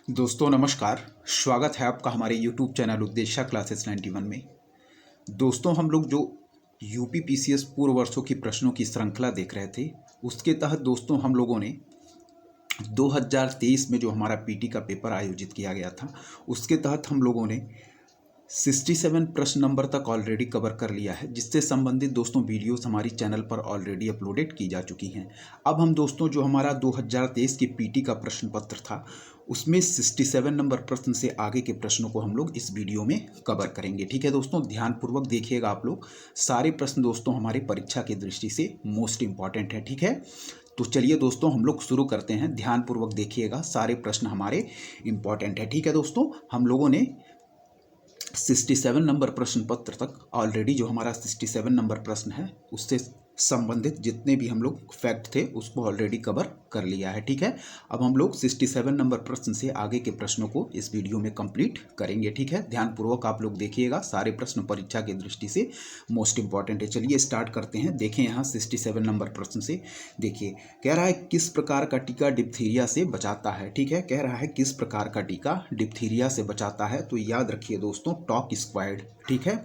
दोस्तों नमस्कार। स्वागत है आपका हमारे YouTube चैनल उद्देश्य क्लासेस 91 में। दोस्तों हम लोग जो यूपी पीसीएस पूर्व वर्षों की प्रश्नों की श्रृंखला देख रहे थे, उसके तहत दोस्तों हम लोगों ने 2023 में जो हमारा पीटी का पेपर आयोजित किया गया था, उसके तहत हम लोगों ने 67 प्रश्न नंबर तक ऑलरेडी कवर कर लिया है, जिससे संबंधित दोस्तों वीडियोस हमारी चैनल पर ऑलरेडी अपलोडेड की जा चुकी हैं। अब हम दोस्तों जो हमारा 2023 की पीटी का प्रश्न पत्र था, उसमें 67 नंबर प्रश्न से आगे के प्रश्नों को हम लोग इस वीडियो में कवर करेंगे। ठीक है दोस्तों, ध्यानपूर्वक देखिएगा आप लोग। सारे प्रश्न दोस्तों हमारे परीक्षा की दृष्टि से मोस्ट इंपॉर्टेंट है। ठीक है, तो चलिए दोस्तों हम लोग शुरू करते हैं। ध्यानपूर्वक देखिएगा, सारे प्रश्न हमारे इंपॉर्टेंट है। ठीक है दोस्तों, हम लोगों ने 67 नंबर प्रश्न पत्र तक ऑलरेडी जो हमारा 67 नंबर प्रश्न है, उससे संबंधित जितने भी हम लोग फैक्ट थे उसको ऑलरेडी कवर कर लिया है। ठीक है, अब हम लोग 67 नंबर प्रश्न से आगे के प्रश्नों को इस वीडियो में कंप्लीट करेंगे। ठीक है, ध्यानपूर्वक आप लोग देखिएगा, सारे प्रश्न परीक्षा की दृष्टि से मोस्ट इंपॉर्टेंट है। चलिए स्टार्ट करते हैं। देखें यहाँ 67 नंबर प्रश्न से देखिए, कह रहा है किस प्रकार का टीका डिप्थीरिया से बचाता है। ठीक है, कह रहा है किस प्रकार का टीका डिप्थीरिया से बचाता है, तो याद रखिए दोस्तों टॉक स्क्वायड। ठीक है,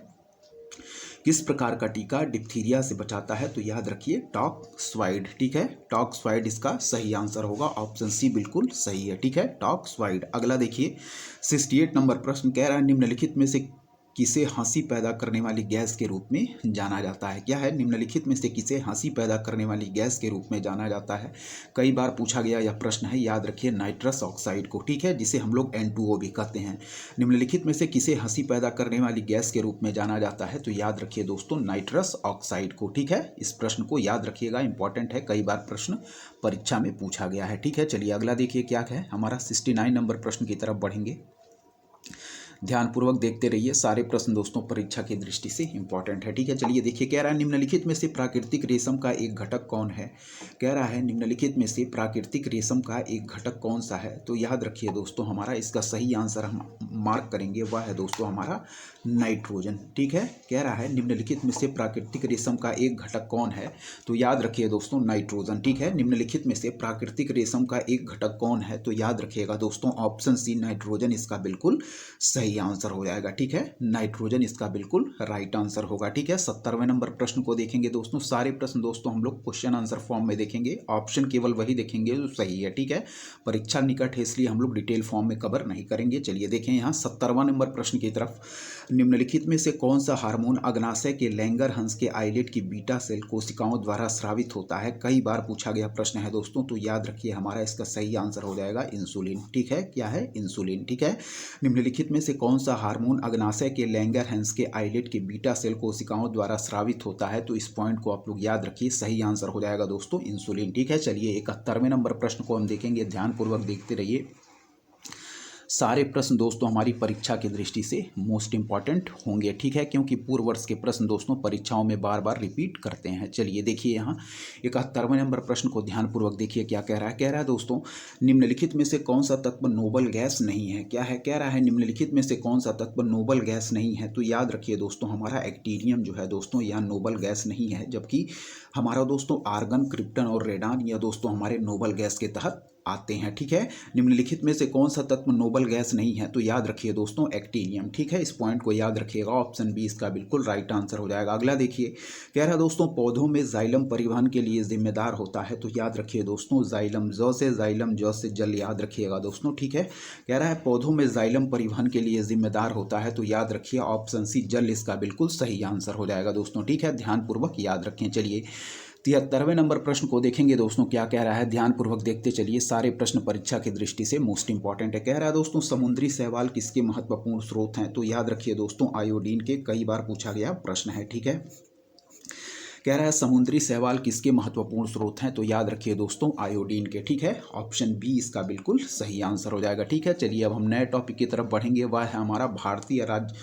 किस प्रकार का टीका डिप्थीरिया से बचाता है, तो याद रखिए टॉक स्वाइड। ठीक है, टॉक स्वाइड इसका सही आंसर होगा, ऑप्शन सी बिल्कुल सही है। ठीक है, टॉक स्वाइड। अगला देखिए 68 नंबर प्रश्न, कह रहा है निम्नलिखित में से किसे हंसी पैदा करने वाली गैस के रूप में जाना जाता है। क्या है, निम्नलिखित में से किसे हंसी पैदा करने वाली गैस के रूप में जाना जाता है। कई बार पूछा गया यह प्रश्न है, याद रखिए नाइट्रस ऑक्साइड को। ठीक है, जिसे हम लोग N2O भी कहते हैं। निम्नलिखित में से किसे हंसी पैदा करने वाली गैस के रूप में जाना जाता है, तो याद रखिए दोस्तों नाइट्रस ऑक्साइड को। ठीक है, इस प्रश्न को याद रखिएगा, इंपॉर्टेंट है, कई बार प्रश्न परीक्षा में पूछा गया है। ठीक है, चलिए अगला देखिए क्या है, हमारा 69 नंबर प्रश्न की तरफ बढ़ेंगे। ध्यानपूर्वक देखते रहिए, सारे प्रश्न दोस्तों परीक्षा की दृष्टि से इंपॉर्टेंट है। ठीक है, चलिए देखिए, कह रहा है निम्नलिखित में से प्राकृतिक रेशम का एक घटक कौन है। कह रहा है निम्नलिखित में से प्राकृतिक रेशम का एक घटक कौन सा है, तो याद रखिए दोस्तों हमारा इसका सही आंसर हम मार्क करेंगे, वह है दोस्तों हमारा नाइट्रोजन। ठीक है, कह रहा है निम्नलिखित में से प्राकृतिक रेशम का एक घटक कौन है, तो याद रखिए दोस्तों नाइट्रोजन। ठीक है, निम्नलिखित में से प्राकृतिक रेशम का एक घटक कौन है, तो याद रखिएगा दोस्तों ऑप्शन सी नाइट्रोजन इसका बिल्कुल सही आंसर हो जाएगा। ठीक है, नाइट्रोजन इसका बिल्कुल राइट आंसर होगा। ठीक है, 70वें नंबर प्रश्न को देखेंगे दोस्तों। सारे प्रश्न दोस्तों हम लोग क्वेश्चन आंसर फॉर्म में देखेंगे, ऑप्शन केवल वही देखेंगे जो सही है। ठीक है, परीक्षा निकट है इसलिए हम लोग डिटेल फॉर्म में कवर नहीं करेंगे। चलिए देखें यहाँ 70वां नंबर प्रश्न की तरफ, निम्नलिखित में से कौन सा हार्मोन अग्नाशय के लैंगरहंस के आइलेट की बीटा सेल कोशिकाओं द्वारा स्रावित होता है। कई बार पूछा गया प्रश्न है दोस्तों, तो याद रखिए हमारा इसका सही आंसर हो जाएगा इंसुलिन। ठीक है, क्या है, इंसुलिन। ठीक है, निम्नलिखित में से कौन सा हार्मोन अग्नाशय के लैंगरहंस के आइलेट के बीटा सेल कोशिकाओं द्वारा स्रावित होता है, तो इस पॉइंट को आप लोग याद रखिए, सही आंसर हो जाएगा दोस्तों इंसुलिन। ठीक है, चलिए 71वें नंबर प्रश्न को हम देखेंगे, ध्यानपूर्वक देखते रहिए। सारे प्रश्न दोस्तों हमारी परीक्षा की दृष्टि से मोस्ट इंपॉर्टेंट होंगे। ठीक है, क्योंकि पूर्व वर्ष के प्रश्न दोस्तों परीक्षाओं में बार बार रिपीट करते हैं। चलिए देखिए यहाँ 71वें नंबर प्रश्न को ध्यानपूर्वक देखिए, क्या कह रहा है। कह रहा है दोस्तों निम्नलिखित में से कौन सा तत्व नोबल गैस नहीं है। क्या है, कह रहा है निम्नलिखित में से कौन सा तत्व नोबल गैस नहीं है, तो याद रखिए दोस्तों हमारा एक्टीनियम जो है दोस्तों यह नोबल गैस नहीं है, जबकि हमारा दोस्तों आर्गन, क्रिप्टन और रेडान यह दोस्तों हमारे नोबल गैस के तहत आते हैं। ठीक है, निम्नलिखित में से कौन सा तत्व नोबल गैस नहीं है, तो याद रखिए दोस्तों एक्टीनियम। ठीक है, इस पॉइंट को याद रखिएगा, ऑप्शन बी इसका बिल्कुल राइट आंसर हो जाएगा। अगला देखिए, कह रहा है दोस्तों पौधों में जाइलम परिवहन के लिए जिम्मेदार होता है, तो याद रखिए दोस्तों जाइलम, ज से जाइलम, ज से जल, याद रखिएगा दोस्तों। ठीक है, कह रहा है पौधों में जाइलम परिवहन के लिए जिम्मेदार होता है, तो याद रखिए ऑप्शन सी जल इसका बिल्कुल सही आंसर हो जाएगा दोस्तों। ठीक है, ध्यानपूर्वक याद रखें। चलिए 73वें नंबर प्रश्न को देखेंगे दोस्तों, क्या कह रहा है, ध्यानपूर्वक देखते चलिए, सारे प्रश्न परीक्षा की दृष्टि से मोस्ट इंपॉर्टेंट है। कह रहा है दोस्तों समुद्री शैवाल किसके महत्वपूर्ण स्रोत हैं, तो याद रखिए दोस्तों आयोडीन के, कई बार पूछा गया प्रश्न है। ठीक है, कह रहा है समुद्री शैवाल किसके महत्वपूर्ण स्रोत हैं, तो याद रखिए दोस्तों आयोडीन के। ठीक है, ऑप्शन बी इसका बिल्कुल सही आंसर हो जाएगा। ठीक है, चलिए अब हम नए टॉपिक की तरफ बढ़ेंगे, वह है हमारा भारतीय राज्य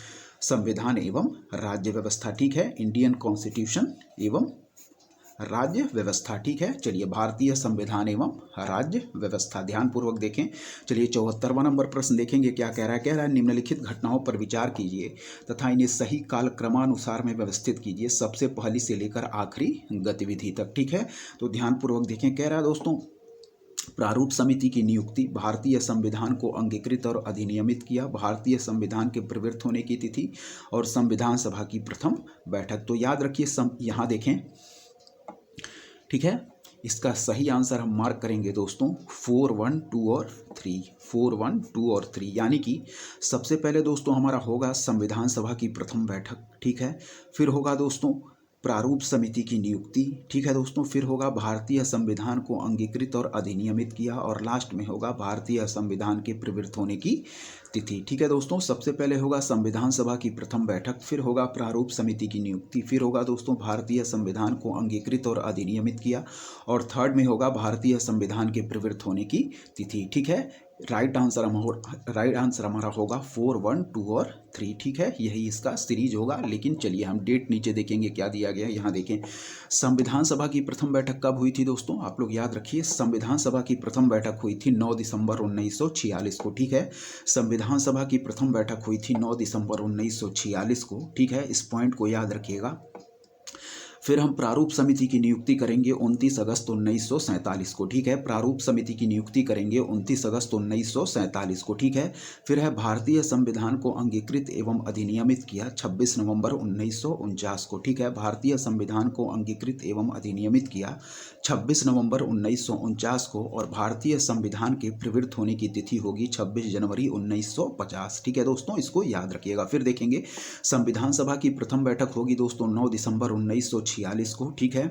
संविधान एवं राज्य व्यवस्था। ठीक है, इंडियन कॉन्स्टिट्यूशन एवं राज्य व्यवस्था। ठीक है, चलिए भारतीय संविधान एवं राज्य व्यवस्था, ध्यानपूर्वक देखें। चलिए 74वां नंबर प्रश्न देखेंगे, क्या कह रहा है। कह रहा है निम्नलिखित घटनाओं पर विचार कीजिए तथा इन्हें सही कालक्रमानुसार में व्यवस्थित कीजिए, सबसे पहली से लेकर आखिरी गतिविधि तक। ठीक है, तो ध्यानपूर्वक देखें। कह रहा है दोस्तों प्रारूप समिति की नियुक्ति, भारतीय संविधान को अंगीकृत और अधिनियमित किया, भारतीय संविधान के प्रवृत्त होने की तिथि और संविधान सभा की प्रथम बैठक। तो याद रखिए यहाँ देखें, ठीक है, इसका सही आंसर हम मार्क करेंगे दोस्तों 4, 1, 2 और 3, 4, 1, 2 और 3, यानी कि सबसे पहले दोस्तों हमारा होगा संविधान सभा की प्रथम बैठक, ठीक है, फिर होगा दोस्तों प्रारूप समिति की नियुक्ति, ठीक है दोस्तों, फिर होगा भारतीय संविधान को अंगीकृत और अधिनियमित किया, और लास्ट में होगा भारतीय संविधान के प्रवृत्त होने की तिथि। ठीक है दोस्तों, सबसे पहले होगा संविधान सभा की प्रथम बैठक, फिर होगा प्रारूप समिति की नियुक्ति, फिर होगा दोस्तों भारतीय संविधान को अंगीकृत और अधिनियमित किया, और थर्ड में होगा भारतीय संविधान के प्रवृत्त होने की तिथि। ठीक है, राइट आंसर हमारा होगा 4, 1, 2 और 3। ठीक है, यही इसका सीरीज होगा। लेकिन चलिए हम डेट नीचे देखेंगे क्या दिया गया है। यहाँ देखें, संविधान सभा की प्रथम बैठक कब हुई थी दोस्तों, आप लोग याद रखिए, संविधान सभा की प्रथम बैठक हुई थी 9 दिसंबर 1946 को। ठीक है, संविधान सभा की प्रथम बैठक हुई थी 9 दिसंबर 1946 को। ठीक है, इस पॉइंट को याद रखिएगा। फिर हम प्रारूप समिति की नियुक्ति करेंगे 29 अगस्त 1947 को। ठीक है, प्रारूप समिति की नियुक्ति करेंगे 29 अगस्त 1947 को। ठीक है, फिर है भारतीय संविधान को अंगीकृत एवं अधिनियमित किया 26 नवंबर 1949 को। ठीक है, भारतीय संविधान को अंगीकृत एवं अधिनियमित किया 26 नवंबर 1949 को, और भारतीय संविधान के प्रवृत्त होने की तिथि होगी 26 जनवरी 1950। ठीक है दोस्तों, इसको याद रखिएगा। फिर देखेंगे संविधान सभा की प्रथम बैठक होगी दोस्तों 9 दिसंबर 1946 को। ठीक है,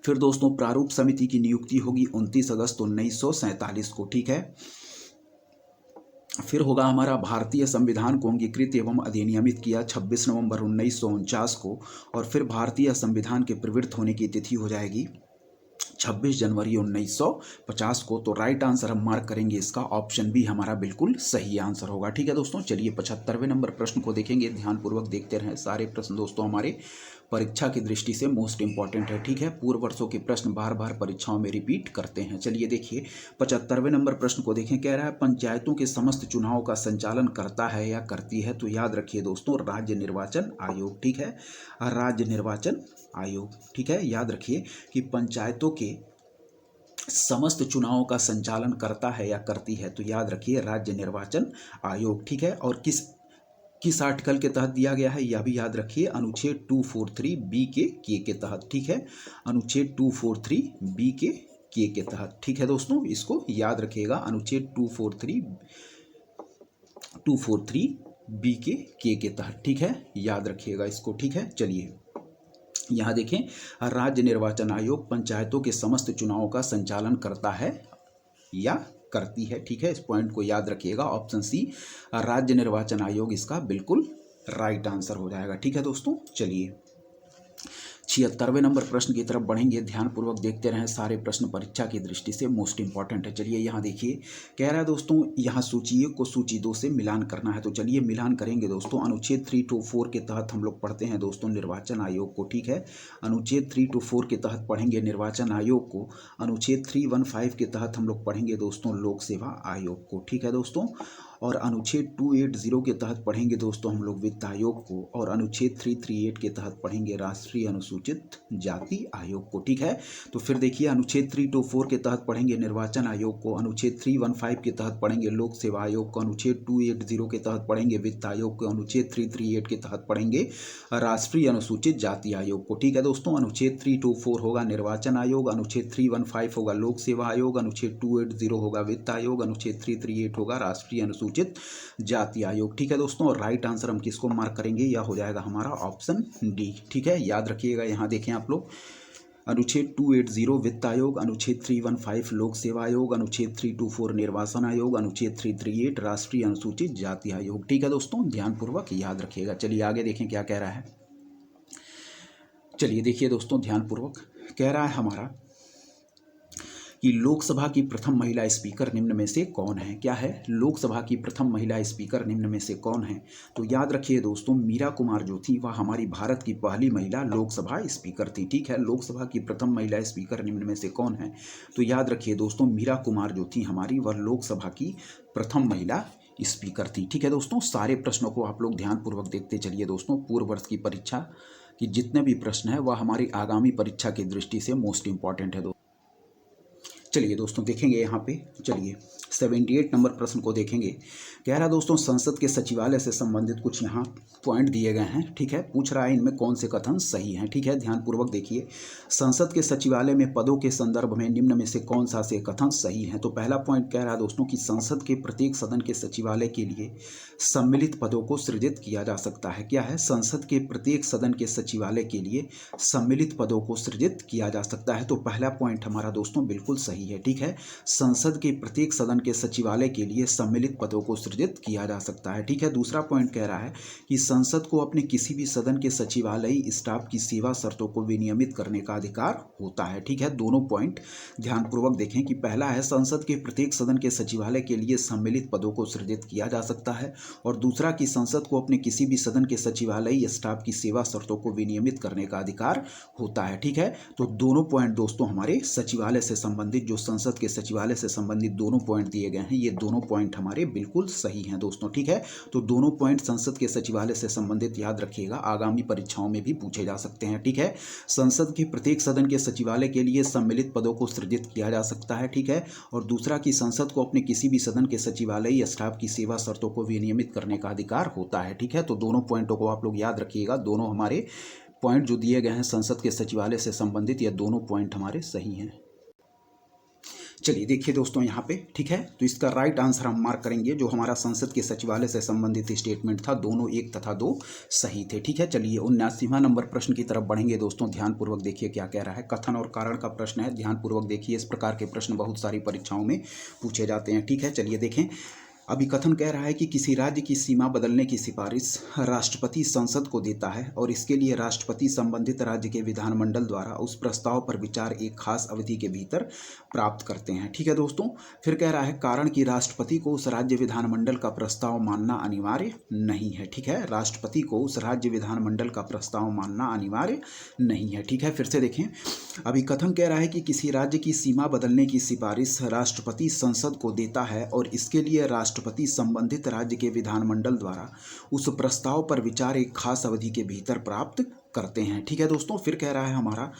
फिर दोस्तों प्रारूप समिति की नियुक्ति होगी 29 अगस्त 1947 को। ठीक है, फिर होगा हमारा भारतीय संविधान को अंगीकृत एवं अधिनियमित किया 26 नवंबर 1949 को, और फिर भारतीय संविधान के प्रवृत्त होने की तिथि हो जाएगी 26 जनवरी 1950 को। तो राइट आंसर हम मार्क करेंगे इसका, ऑप्शन बी हमारा बिल्कुल सही आंसर होगा। ठीक है दोस्तों, चलिए 75वें नंबर प्रश्न को देखेंगे, ध्यानपूर्वक देखते रहें। सारे प्रश्न दोस्तों हमारे परीक्षा की दृष्टि से मोस्ट इंपॉर्टेंट है। ठीक है, पूर्व वर्षों के प्रश्न बार बार परीक्षाओं में रिपीट करते हैं। चलिए देखिए 75वें नंबर प्रश्न को देखें। कह रहा है पंचायतों के समस्त चुनाव का संचालन करता है या करती है, तो याद रखिए दोस्तों राज्य निर्वाचन आयोग। ठीक है, राज्य निर्वाचन आयोग। ठीक है, याद रखिए कि पंचायतों के समस्त चुनावों का संचालन करता है या करती है, तो याद रखिए राज्य निर्वाचन आयोग। ठीक है, और किस आर्टिकल के तहत दिया गया है यह भी याद रखिए, अनुच्छेद 243 बी के तहत। ठीक है, अनुच्छेद 243 बी के तहत। ठीक है दोस्तों, इसको याद रखिएगा, अनुच्छेद 243 बी के तहत। ठीक है, याद रखिएगा इसको। ठीक है, चलिए यहाँ देखें, राज्य निर्वाचन आयोग पंचायतों के समस्त चुनावों का संचालन करता है या करती है। ठीक है, इस पॉइंट को याद रखिएगा, ऑप्शन सी राज्य निर्वाचन आयोग इसका बिल्कुल राइट आंसर हो जाएगा। ठीक है दोस्तों, चलिए 76वें नंबर प्रश्न की तरफ बढ़ेंगे, ध्यानपूर्वक देखते रहें। सारे प्रश्न परीक्षा की दृष्टि से मोस्ट इंपॉर्टेंट है। चलिए यहाँ देखिए, कह रहा है दोस्तों यहाँ सूची 1 को सूची 2 से मिलान करना है, तो चलिए मिलान करेंगे दोस्तों। अनुच्छेद 324 के तहत हम लोग पढ़ते हैं दोस्तों निर्वाचन आयोग को। ठीक है, अनुच्छेद 324 के तहत पढ़ेंगे निर्वाचन आयोग को, अनुच्छेद 315 के तहत हम लोग पढ़ेंगे दोस्तों लोक सेवा आयोग को। ठीक है दोस्तों, और अनुच्छेद 280 के तहत पढ़ेंगे दोस्तों हम लोग वित्त आयोग को, और अनुच्छेद 338 के तहत पढ़ेंगे राष्ट्रीय अनुसूचित जाति आयोग को। ठीक है, तो फिर देखिए अनुच्छेद 324 के तहत पढ़ेंगे निर्वाचन आयोग को, अनुच्छेद 315 के तहत पढ़ेंगे लोक सेवा आयोग को, अनुच्छेद 280 के तहत पढ़ेंगे वित्त आयोग को, अनुच्छेद 338 के तहत पढ़ेंगे राष्ट्रीय अनुसूचित जाति आयोग को। ठीक है दोस्तों, अनुच्छेद 324 होगा निर्वाचन आयोग, अनुच्छेद 315 होगा लोक सेवा आयोग, अनुच्छेद 280 होगा वित्त आयोग, अनुच्छेद 338 होगा राष्ट्रीय अनुसूचित जाति आयोग। ठीक है दोस्तों, और राइट आंसर हम किसको मार्क करेंगे, यह हो जाएगा हमारा ऑप्शन डी। ठीक है, याद रखिएगा, यहाँ देखें आप लोग, अनुच्छेद 280 वित्त आयोग, अनुच्छेद 315 लोक सेवा आयोग, अनुच्छेद 324 निर्वाचन आयोग, अनुच्छेद 338 राष्ट्रीय अनुसूचित जाति आयोग। ठीक है दोस्तों, ध्यानपूर्वक याद रखिएगा। चलिए आगे देखें क्या कह रहा है। चलिए देखिए दोस्तों ध्यानपूर्वक, कह रहा है हमारा कि लोकसभा की प्रथम महिला स्पीकर निम्न में से कौन है। क्या है, लोकसभा की प्रथम महिला स्पीकर निम्न में से कौन है, तो याद रखिए दोस्तों मीरा कुमार जो थी वह हमारी भारत की पहली महिला लोकसभा स्पीकर थी। ठीक है, लोकसभा की प्रथम महिला स्पीकर निम्न में से कौन है, तो याद रखिए दोस्तों मीरा कुमार जो थी हमारी वह लोकसभा की प्रथम महिला स्पीकर थी। ठीक है दोस्तों, सारे प्रश्नों को आप लोग ध्यानपूर्वक देखते चलिए दोस्तों। पूर्व वर्ष की परीक्षा की जितने भी प्रश्न है वह हमारी आगामी परीक्षा की दृष्टि से मोस्ट इंपॉर्टेंट है। चलिए दोस्तों देखेंगे यहाँ पे, चलिए 78 नंबर प्रश्न को देखेंगे। कह रहा है दोस्तों संसद के सचिवालय से संबंधित कुछ यहाँ पॉइंट दिए गए हैं, ठीक है। पूछ रहा है इनमें कौन से कथन सही हैं, ठीक है। ध्यानपूर्वक देखिए, संसद के सचिवालय में पदों के संदर्भ में निम्न में से कौन सा से कथन सही है। तो पहला पॉइंट कह रहा है दोस्तों कि संसद के प्रत्येक सदन के सचिवालय के लिए सम्मिलित पदों को सृजित किया जा सकता है। क्या है, संसद के प्रत्येक सदन के सचिवालय के लिए सम्मिलित पदों को सृजित किया जा सकता है। तो पहला पॉइंट हमारा दोस्तों बिल्कुल सही है, ठीक है। संसद के प्रत्येक सदन के सचिवालय के लिए सम्मिलित पदों को सृजित किया जा सकता है, ठीक है। दूसरा पॉइंट कह रहा है कि संसद को अपने किसी भी सदन के सचिवालयी स्टाफ की सेवा शर्तों को विनियमित करने का अधिकार होता है, ठीक है। दोनों पॉइंट ध्यानपूर्वक देखें कि पहला है संसद के प्रत्येक सदन के सचिवालय के लिए सम्मिलित पदों को सृजित किया जा सकता है, और दूसरा कि संसद को अपने किसी भी सदन के सचिवालयी स्टाफ की सेवा शर्तों को विनियमित करने का अधिकार होता है, ठीक है। तो दोनों पॉइंट दोस्तों हमारे सचिवालय से संबंधित, जो संसद के सचिवालय से संबंधित दोनों पॉइंट दिए गए हैं, ये दोनों पॉइंट हमारे बिल्कुल सही हैं दोस्तों, ठीक है। तो दोनों पॉइंट संसद के सचिवालय से संबंधित याद रखिएगा, आगामी परीक्षाओं में भी पूछे जा सकते हैं, ठीक है। संसद के प्रत्येक सदन के सचिवालय के लिए सम्मिलित पदों को सृजित किया जा सकता है, ठीक है। और दूसरा कि संसद को अपने किसी भी सदन के सचिवालयी स्टाफ की सेवा शर्तों को विनियमित करने का अधिकार होता है, ठीक है। तो दोनों पॉइंटों को आप लोग याद रखिएगा, दोनों हमारे पॉइंट जो दिए गए हैं संसद के सचिवालय से संबंधित, ये दोनों पॉइंट हमारे सही हैं। चलिए देखिए दोस्तों यहाँ पे, ठीक है। तो इसका राइट आंसर हम मार्क करेंगे, जो हमारा संसद के सचिवालय से संबंधित स्टेटमेंट था, दोनों 1 तथा 2 सही थे, ठीक है। चलिए 79वां नंबर प्रश्न की तरफ बढ़ेंगे दोस्तों। ध्यानपूर्वक देखिए क्या कह रहा है, कथन और कारण का प्रश्न है। ध्यानपूर्वक देखिए, इस प्रकार के प्रश्न बहुत सारी परीक्षाओं में पूछे जाते हैं, ठीक है। चलिए देखें, अभी कथन कह रहा है कि किसी राज्य की सीमा बदलने की सिफारिश राष्ट्रपति संसद को देता है, और इसके लिए राष्ट्रपति संबंधित राज्य के विधानमंडल द्वारा उस प्रस्ताव पर विचार एक खास अवधि के भीतर प्राप्त करते हैं, ठीक है दोस्तों। फिर कह रहा है कारण कि राष्ट्रपति को उस राज्य विधानमंडल का प्रस्ताव मानना अनिवार्य नहीं है, ठीक है। राष्ट्रपति को उस राज्य विधानमंडल का प्रस्ताव मानना अनिवार्य नहीं है, ठीक है। फिर से देखें, अभी कथन कह रहा है कि किसी राज्य की सीमा बदलने की सिफारिश राष्ट्रपति संसद को देता है, और इसके लिए राष्ट्रपति संबंधित राज्य के विधानमंडल द्वारा उस प्रस्ताव पर विचार एक खास अवधि के भीतर प्राप्त करते हैं, ठीक है दोस्तों। फिर कह रहा है हमारा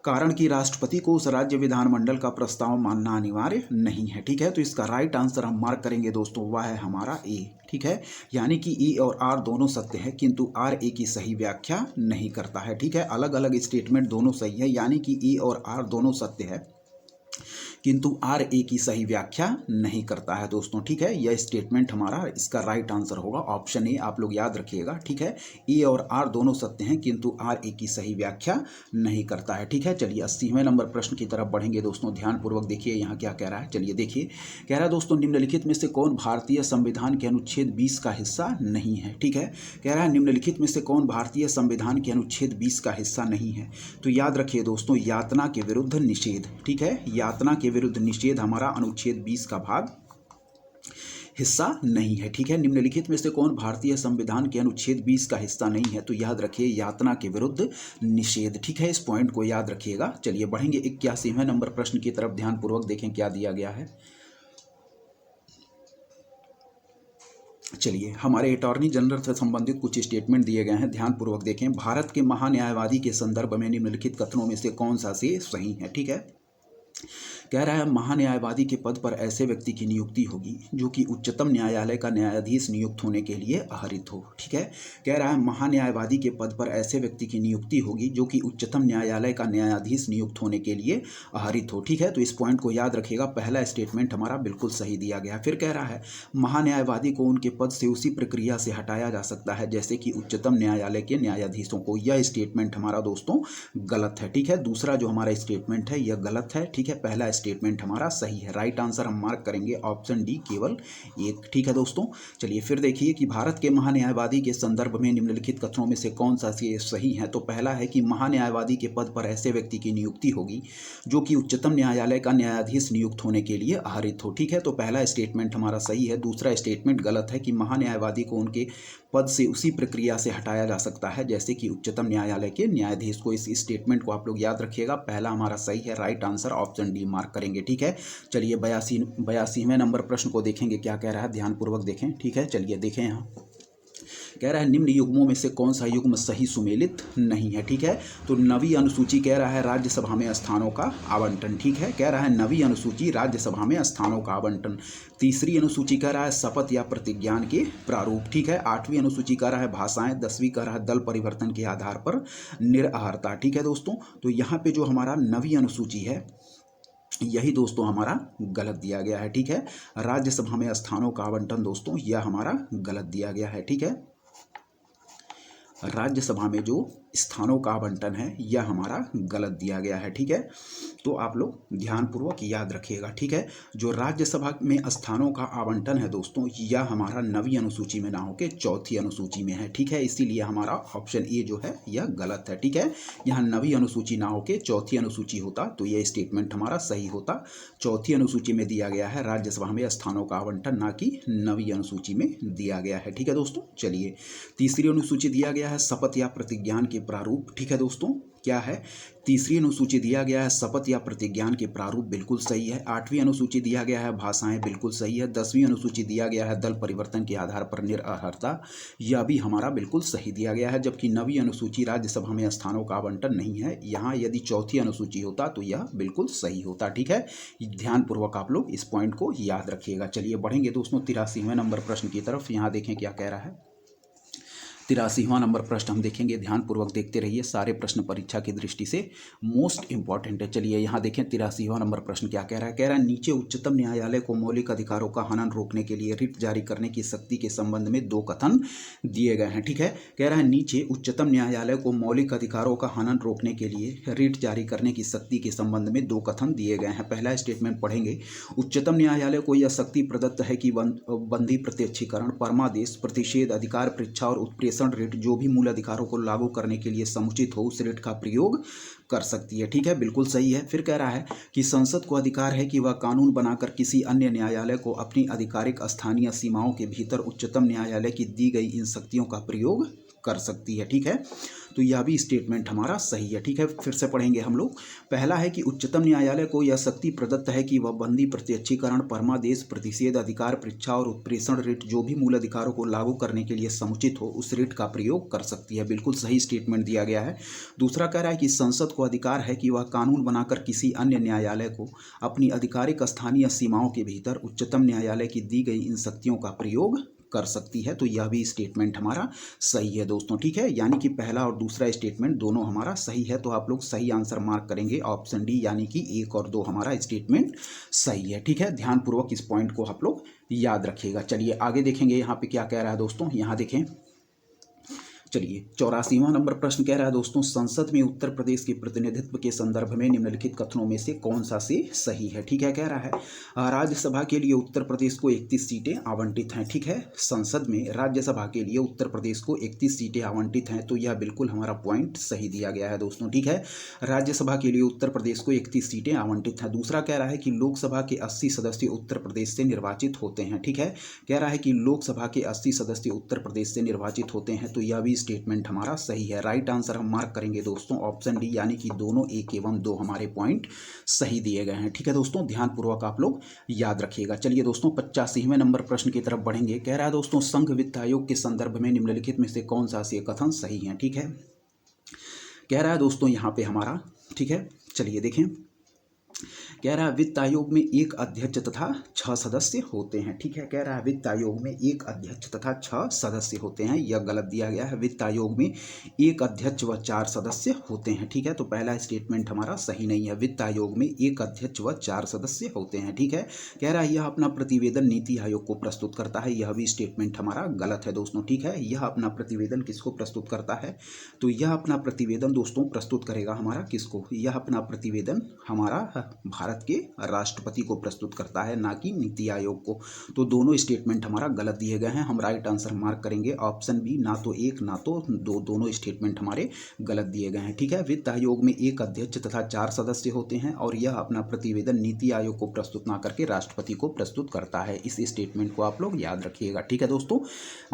कारण कि राष्ट्रपति को उस राज्य विधानमंडल का प्रस्ताव मानना अनिवार्य नहीं है, ठीक है। तो इसका राइट आंसर हम मार्क करेंगे दोस्तों, वह है हमारा ए, ठीक है। यानी कि ई और आर दोनों सत्य है, किंतु आर ए की सही व्याख्या नहीं करता है, ठीक है। अलग अलग स्टेटमेंट दोनों सही है, यानी कि ई और आर दोनों सत्य है, किंतु आर ए की सही व्याख्या नहीं करता है दोस्तों, ठीक है। यह स्टेटमेंट हमारा इसका राइट आंसर होगा ऑप्शन ए, आप लोग याद रखिएगा, ठीक है। ए और आर दोनों सत्य हैं, किंतु आर ए की सही व्याख्या नहीं करता है, ठीक है। चलिए 80वें नंबर प्रश्न की तरफ बढ़ेंगे दोस्तों। ध्यानपूर्वक देखिए यहाँ क्या कह रहा है, चलिए देखिए। कह रहा है दोस्तों निम्नलिखित में से कौन भारतीय संविधान के अनुच्छेद 20 का हिस्सा नहीं है, ठीक है। कह रहा है निम्नलिखित में से कौन भारतीय संविधान के अनुच्छेद 20 का हिस्सा नहीं है। तो याद रखिए दोस्तों, यातना के विरुद्ध निषेध, ठीक है। यातना के विरुद्ध निषेध हमारा अनुच्छेद 20 का भाग हिस्सा नहीं है, ठीक है। निम्नलिखित में से कौन भारतीय संविधान के अनुच्छेद 20 का हिस्सा नहीं है। तो याद रखिए यातना के विरुद्ध निषेध, ठीक है। इस पॉइंट को याद रखिएगा। चलिए बढ़ेंगे 81वें नंबर प्रश्न की तरफ। ध्यानपूर्वक देखें क्या दिया गया है। चलिए हमारे अटॉर्नी जनरल से संबंधित कुछ स्टेटमेंट दिए गए हैं, ध्यानपूर्वक देखें। भारत के महान्यायवादी के संदर्भ में निम्नलिखित कथनों में से कौन सा से सही है, ठीक है। कह रहा है महान्यायवादी के पद पर ऐसे व्यक्ति की नियुक्ति होगी जो कि उच्चतम न्यायालय का न्यायाधीश नियुक्त होने के लिए आहरित हो, ठीक है। कह रहा है महान्यायवादी के पद पर ऐसे व्यक्ति की नियुक्ति होगी जो कि उच्चतम न्यायालय का न्यायाधीश नियुक्त होने के लिए आहरित हो, ठीक है। तो इस पॉइंट को याद रखिएगा, पहला स्टेटमेंट हमारा बिल्कुल सही दिया गया। फिर कह रहा है महान्यायवादी को उनके पद से उसी प्रक्रिया से हटाया जा सकता है जैसे कि उच्चतम न्यायालय के न्यायाधीशों को। यह स्टेटमेंट हमारा दोस्तों गलत है, ठीक है। दूसरा जो हमारा स्टेटमेंट है यह गलत है, ठीक है। पहला स्टेटमेंट हमारा सही है। राइट आंसर हम मार्क करेंगे ऑप्शन डी केवल 1, ठीक है दोस्तों। चलिए फिर देखिए कि भारत के महान्यायवादी के संदर्भ में निम्नलिखित कथनों में से कौन सा सही है। तो पहला है कि महान्यायवादी के पद पर ऐसे व्यक्ति की नियुक्ति होगी जो कि उच्चतम न्यायालय का न्यायाधीश नियुक्त होने के लिए आहरित हो, ठीक है। तो पहला स्टेटमेंट हमारा सही है। दूसरा स्टेटमेंट गलत है कि महान्यायवादी को उनके पद से उसी प्रक्रिया से हटाया जा सकता है जैसे कि उच्चतम न्यायालय के न्यायाधीश को। इस स्टेटमेंट को आप लोग याद रखिएगा, पहला हमारा सही है। Right answer option D mark करेंगे, ठीक है। चलिए 82वें नंबर प्रश्न को देखेंगे क्या कह रहा है, ध्यानपूर्वक देखें, ठीक है। चलिए देखें यहाँ कह रहा है निम्न युग्मों में से कौन सा युग्म सही सुमेलित नहीं है। ठीक है, तो नवी अनुसूची कह रहा है राज्यसभा में स्थानों का आवंटन। ठीक है, कह रहा है नवी अनुसूची राज्यसभा में स्थानों का आवंटन। तीसरी अनुसूची कह रहा है शपथ या प्रतिज्ञान के प्रारूप। ठीक है, आठवीं अनुसूची कह रहा है भाषाएं। 10वीं कह रहा है दल परिवर्तन के आधार पर निरअर्हता। ठीक है दोस्तों, तो यहाँ पे जो हमारा नवी अनुसूची है यही दोस्तों हमारा गलत दिया गया है। ठीक है, राज्यसभा में स्थानों का आवंटन दोस्तों यह हमारा गलत दिया गया है। ठीक है, राज्यसभा में जो स्थानों का आवंटन है यह हमारा गलत दिया गया है। ठीक है, तो आप लोग ध्यानपूर्वक याद रखिएगा। ठीक है, जो राज्यसभा में स्थानों का आवंटन है दोस्तों यह हमारा नवी अनुसूची में ना होकर चौथी अनुसूची में है। ठीक है, इसीलिए हमारा ऑप्शन ए जो है यह गलत है। ठीक है, यहाँ नवी अनुसूची ना होकर चौथी अनुसूची होता तो यह स्टेटमेंट हमारा सही होता। चौथी अनुसूची में दिया गया है राज्यसभा में स्थानों का आवंटन, ना कि नवी अनुसूची में दिया गया है। ठीक है दोस्तों, चलिए तीसरी अनुसूची दिया गया है शपथ या प्रतिज्ञान के प्रारूप। ठीक है दोस्तों, क्या है तीसरी अनुसूची दिया गया है शपथ या प्रतिज्ञान के प्रारूप, बिल्कुल सही है। आठवीं अनुसूची दिया गया है भाषाएं, बिल्कुल सही है। 10वीं अनुसूची दिया गया है दल परिवर्तन के आधार पर निरअर्हता, यह भी हमारा बिल्कुल सही दिया गया है। जबकि नवी अनुसूची राज्यसभा में स्थानों का आवंटन नहीं है। यहाँ यदि चौथी अनुसूची होता तो यह बिल्कुल सही होता। ठीक है, ध्यानपूर्वक आप लोग इस पॉइंट को याद रखिएगा। चलिए बढ़ेंगे दोस्तों 83वें नंबर प्रश्न की तरफ। यहाँ देखें क्या कह रहा है। 83वां नंबर प्रश्न हम देखेंगे, ध्यानपूर्वक देखते रहिए। सारे प्रश्न परीक्षा की दृष्टि से मोस्ट इंपॉर्टेंट है। चलिए यहाँ देखें 83वां नंबर प्रश्न क्या कह रहा है। कह रहा है नीचे उच्चतम न्यायालय को मौलिक अधिकारों का हनन रोकने के लिए रिट जारी करने की शक्ति के संबंध में दो कथन दिए गए हैं। ठीक है, कह रहा है नीचे उच्चतम न्यायालय को मौलिक अधिकारों का हनन रोकने के लिए रिट जारी करने की शक्ति के संबंध में दो कथन दिए गए हैं। पहला स्टेटमेंट पढ़ेंगे, उच्चतम न्यायालय को यह शक्ति प्रदत्त है कि बंदी प्रत्यक्षीकरण, परमादेश, प्रतिषेध, अधिकार परीक्षा और उत्प्रेषण रिट जो भी मूल अधिकारों को लागू करने के लिए समुचित हो उस रिट का प्रयोग कर सकती है। ठीक है, बिल्कुल सही है। फिर कह रहा है कि संसद को अधिकार है कि वह कानून बनाकर किसी अन्य न्यायालय को अपनी आधिकारिक स्थानीय सीमाओं के भीतर उच्चतम न्यायालय की दी गई इन शक्तियों का प्रयोग कर सकती है। ठीक है, तो यह भी स्टेटमेंट हमारा सही है। ठीक है, फिर से पढ़ेंगे हम लोग। पहला है कि उच्चतम न्यायालय को यह शक्ति प्रदत्त है कि वह बंदी प्रत्यक्षीकरण, परमादेश, प्रतिषेध, अधिकार परीक्षा और उत्प्रेषण रिट जो भी मूल अधिकारों को लागू करने के लिए समुचित हो उस रिट का प्रयोग कर सकती है। बिल्कुल सही स्टेटमेंट दिया गया है। दूसरा कह रहा है कि संसद को अधिकार है कि वह कानून बनाकर किसी अन्य न्यायालय को अपनी आधिकारिक स्थानीय सीमाओं के भीतर उच्चतम न्यायालय की दी गई इन शक्तियों का प्रयोग कर सकती है। तो यह भी स्टेटमेंट हमारा सही है दोस्तों। ठीक है, यानी कि पहला और दूसरा स्टेटमेंट दोनों हमारा सही है। तो आप लोग सही आंसर मार्क करेंगे ऑप्शन डी, यानी कि 1 और 2 हमारा स्टेटमेंट सही है। ठीक है, ध्यानपूर्वक इस पॉइंट को आप लोग याद रखिएगा। चलिए आगे देखेंगे यहाँ पे क्या कह रहा है दोस्तों। यहाँ देखें, चलिए 84वां नंबर प्रश्न कह रहा है दोस्तों, संसद में उत्तर प्रदेश के प्रतिनिधित्व के संदर्भ में निम्नलिखित कथनों में से कौन सा से सही है। ठीक है, कह रहा है राज्यसभा के लिए उत्तर प्रदेश को 31 सीटें आवंटित हैं। ठीक है, संसद में राज्यसभा के लिए उत्तर प्रदेश को 31 सीटें आवंटित हैं, तो यह बिल्कुल हमारा पॉइंट सही दिया गया है दोस्तों। ठीक है, राज्यसभा के लिए उत्तर प्रदेश को 31 सीटें आवंटित हैं। दूसरा कह रहा है कि लोकसभा के 80 सदस्य उत्तर प्रदेश से निर्वाचित होते हैं। ठीक है, कह रहा है कि लोकसभा के 80 सदस्य उत्तर प्रदेश से निर्वाचित होते हैं, तो यह भी स्टेटमेंट हमारा सही है। राइट आंसर हम मार्क करेंगे दोस्तों ऑप्शन डी, यानी कि दोनों 1 एवं 2 हमारे पॉइंट सही दिए गए हैं। ठीक है दोस्तों, ध्यानपूर्वक आप लोग याद रखिएगा। चलिए दोस्तों 85वें नंबर प्रश्न की तरफ बढ़ेंगे। कह रहा है दोस्तों, संघ वित्त आयोग के संदर्भ में निम्नलिखित में से कौन सा से कथन सही है। ठीक है, कह रहा है दोस्तों यहाँ पे हमारा, ठीक है चलिए देखें, कह रहा है वित्त आयोग में एक अध्यक्ष तथा 6 सदस्य होते हैं। ठीक है, कह रहा है वित्त आयोग में एक अध्यक्ष तथा 6 सदस्य होते हैं, यह गलत दिया गया है। वित्त आयोग में एक अध्यक्ष व 4 सदस्य होते हैं। ठीक है, तो पहला स्टेटमेंट हमारा सही नहीं है। वित्त आयोग में एक अध्यक्ष व 4 सदस्य होते हैं। ठीक है, कह रहा है यह अपना प्रतिवेदन नीति आयोग को प्रस्तुत करता है, यह भी स्टेटमेंट हमारा गलत है दोस्तों। ठीक है, यह अपना प्रतिवेदन किसको प्रस्तुत करता है, तो यह अपना प्रतिवेदन दोस्तों प्रस्तुत करेगा हमारा किसको, यह अपना प्रतिवेदन हमारा भारत के राष्ट्रपति को प्रस्तुत करता है, ना कि नीति आयोग को। तो दोनों स्टेटमेंट हमारा गलत दिए गए हैं। हम राइट आंसर मार्क करेंगे ऑप्शन बी, ना तो 1 ना तो 2, दोनों स्टेटमेंट हमारे गलत दिए गए हैं। ठीक है, वित्त आयोग में एक अध्यक्ष तथा 4 सदस्य होते हैं और यह अपना प्रतिवेदन नीति आयोग को प्रस्तुत ना करके राष्ट्रपति को प्रस्तुत करता है। इस स्टेटमेंट को आप लोग याद रखिएगा। ठीक है दोस्तों,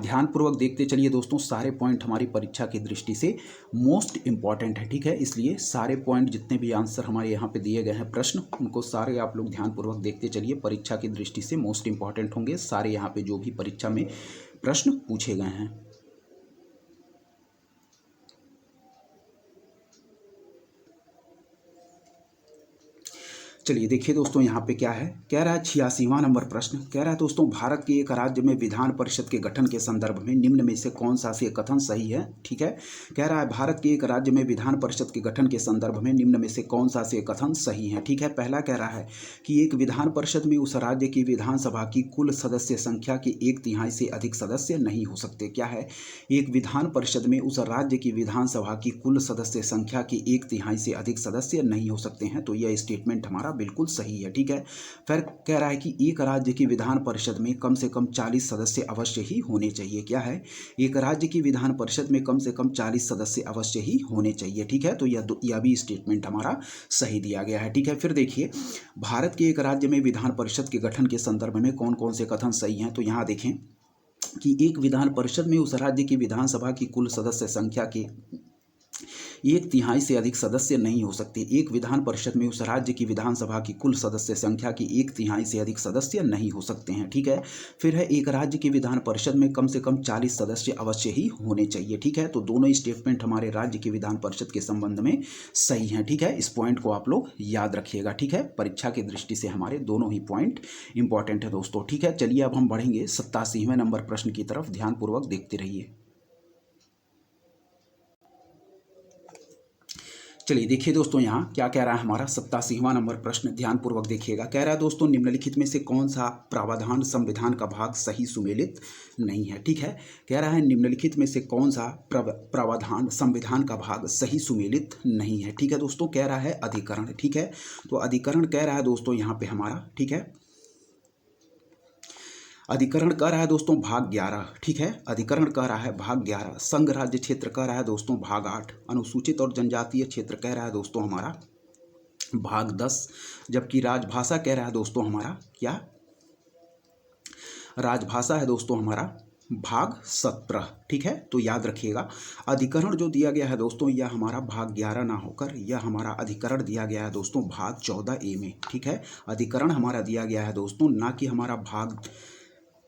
ध्यानपूर्वक देखते चलिए दोस्तों। सारे पॉइंट हमारी परीक्षा की दृष्टि से मोस्ट इंपॉर्टेंट है। ठीक है, इसलिए सारे पॉइंट जितने भी आंसर हमारे यहाँ पे दिए गए हैं प्रश्न, उनको सारे आप लोग ध्यानपूर्वक देखते चलिए। परीक्षा की दृष्टि से मोस्ट इंपॉर्टेंट होंगे सारे यहाँ पे जो भी परीक्षा में प्रश्न पूछे गए हैं। चलिए देखिए दोस्तों, यहाँ पे क्या है, कह रहा है 86वां नंबर प्रश्न। कह रहा है दोस्तों, भारत के एक राज्य में विधान परिषद के गठन के संदर्भ में निम्न में से कौन सा से कथन सही है। ठीक है, कह रहा है भारत के एक राज्य में विधान परिषद के गठन के संदर्भ में निम्न में से कौन सा से कथन सही है। ठीक है, पहला कह रहा है कि एक विधान परिषद में उस राज्य की विधानसभा की कुल सदस्य संख्या के 1/3 से अधिक सदस्य नहीं हो सकते। क्या है, एक विधान परिषद में उस राज्य की विधानसभा की कुल सदस्य संख्या के 1/3 से अधिक सदस्य नहीं हो सकते हैं। तो यह स्टेटमेंट हमारा बिल्कुल सही है। ठीक है, फिर कह रहा है कि एक राज्य की विधान परिषद में कम से कम 40 सदस्य अवश्य ही होने चाहिए। क्या है, एक राज्य की विधान परिषद में कम से कम 40 सदस्य अवश्य ही होने चाहिए। ठीक है, तो यह भी स्टेटमेंट हमारा सही दिया गया है। ठीक है, फिर देखिए, भारत के एक राज्य में विधान परिषद के गठन के संदर्भ में कौन कौन से कथन सही हैं। तो यहाँ देखें कि एक विधान परिषद में उस राज्य की विधानसभा की कुल सदस्य संख्या के 1/3 से अधिक सदस्य नहीं हो सकते। एक विधान परिषद में उस राज्य की विधानसभा की कुल सदस्य संख्या की 1/3 से अधिक सदस्य नहीं हो सकते हैं। ठीक है, फिर है एक राज्य की विधान परिषद में कम से कम 40 सदस्य अवश्य ही होने चाहिए। ठीक है, तो दोनों स्टेटमेंट हमारे राज्य की विधान परिषद के संबंध में सही हैं। ठीक है, इस पॉइंट को आप लोग याद रखिएगा। ठीक है, परीक्षा की दृष्टि से हमारे दोनों ही पॉइंट इंपॉर्टेंट है दोस्तों। ठीक है, चलिए अब हम बढ़ेंगे 87वें नंबर प्रश्न की तरफ, ध्यानपूर्वक देखते रहिए। चलिए देखिए दोस्तों, यहाँ क्या कह रहा है हमारा 87वां नंबर प्रश्न, ध्यानपूर्वक देखिएगा। कह रहा है दोस्तों, निम्नलिखित में से कौन सा प्रावधान संविधान का भाग सही सुमेलित नहीं है। ठीक है, कह रहा है निम्नलिखित में से कौन सा प्रावधान संविधान का भाग सही सुमेलित नहीं है। ठीक है दोस्तों, कह रहा है अधिकरण। ठीक है, तो अधिकरण कह रहा है दोस्तों यहाँ पे हमारा, ठीक है, अधिकरण कह रहा है दोस्तों भाग 11। ठीक है, अधिकरण कह रहा है भाग 11। संघ राज्य क्षेत्र कह रहा है दोस्तों भाग 8। अनुसूचित और जनजातीय क्षेत्र कह रहा है दोस्तों हमारा भाग 10। जबकि राजभाषा कह रहा है दोस्तों हमारा क्या, राजभाषा है दोस्तों हमारा भाग 17। ठीक है, तो याद रखिएगा, अधिकरण जो दिया गया है दोस्तों यह हमारा भाग 11 ना होकर यह हमारा अधिकरण दिया गया है दोस्तों भाग 14A में। ठीक है, अधिकरण हमारा दिया गया है दोस्तों, ना कि हमारा भाग,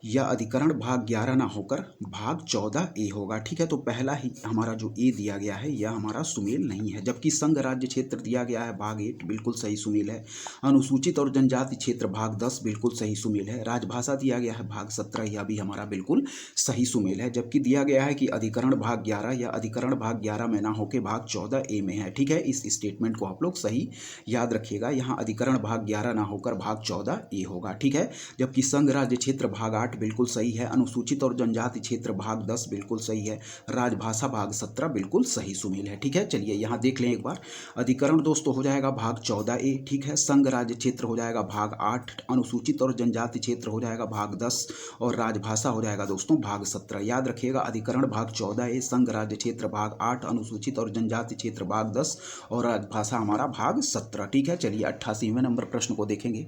यह अधिकरण भाग 11 ना होकर भाग 14A होगा। ठीक है, तो पहला ही हमारा जो ए दिया गया है यह हमारा सुमेल नहीं है। जबकि संघ राज्य क्षेत्र दिया गया है भाग 8, बिल्कुल सही सुमेल है। अनुसूचित और जनजाति क्षेत्र भाग 10 बिल्कुल सही सुमेल है। राजभाषा दिया गया है भाग 17, यह भी हमारा बिल्कुल सही सुमेल है। जबकि दिया गया है कि अधिकरण भाग 11, या अधिकरण भाग 11 में ना होकर भाग 14A में है। ठीक है, इस स्टेटमेंट को आप लोग सही याद रखिएगा। यहाँ अधिकरण भाग 11 ना होकर भाग 14A होगा। ठीक है, जबकि संघ राज्य क्षेत्र भाग 8 बिल्कुल सही है। अनुसूचित और जनजाति क्षेत्र भाग 10 बिल्कुल सही है। राजभाषा भाग 17 बिल्कुल सही सुमेल है। ठीक है, चलिए यहाँ देख लें एक बार, अधिकरण दोस्तों हो जाएगा भाग 14A। ठीक है, संघ राज्य क्षेत्र हो जाएगा भाग 8, अनुसूचित और जनजाति क्षेत्र हो जाएगा भाग 10 और राजभाषा हो जाएगा दोस्तों भाग 17। याद रखिएगा, अधिकरण भाग 14A, संघ राज्य क्षेत्र भाग 8, अनुसूचित और जनजाति क्षेत्र भाग 10 और राजभाषा हमारा भाग 17। ठीक है, चलिए 88वें नंबर प्रश्न को देखेंगे।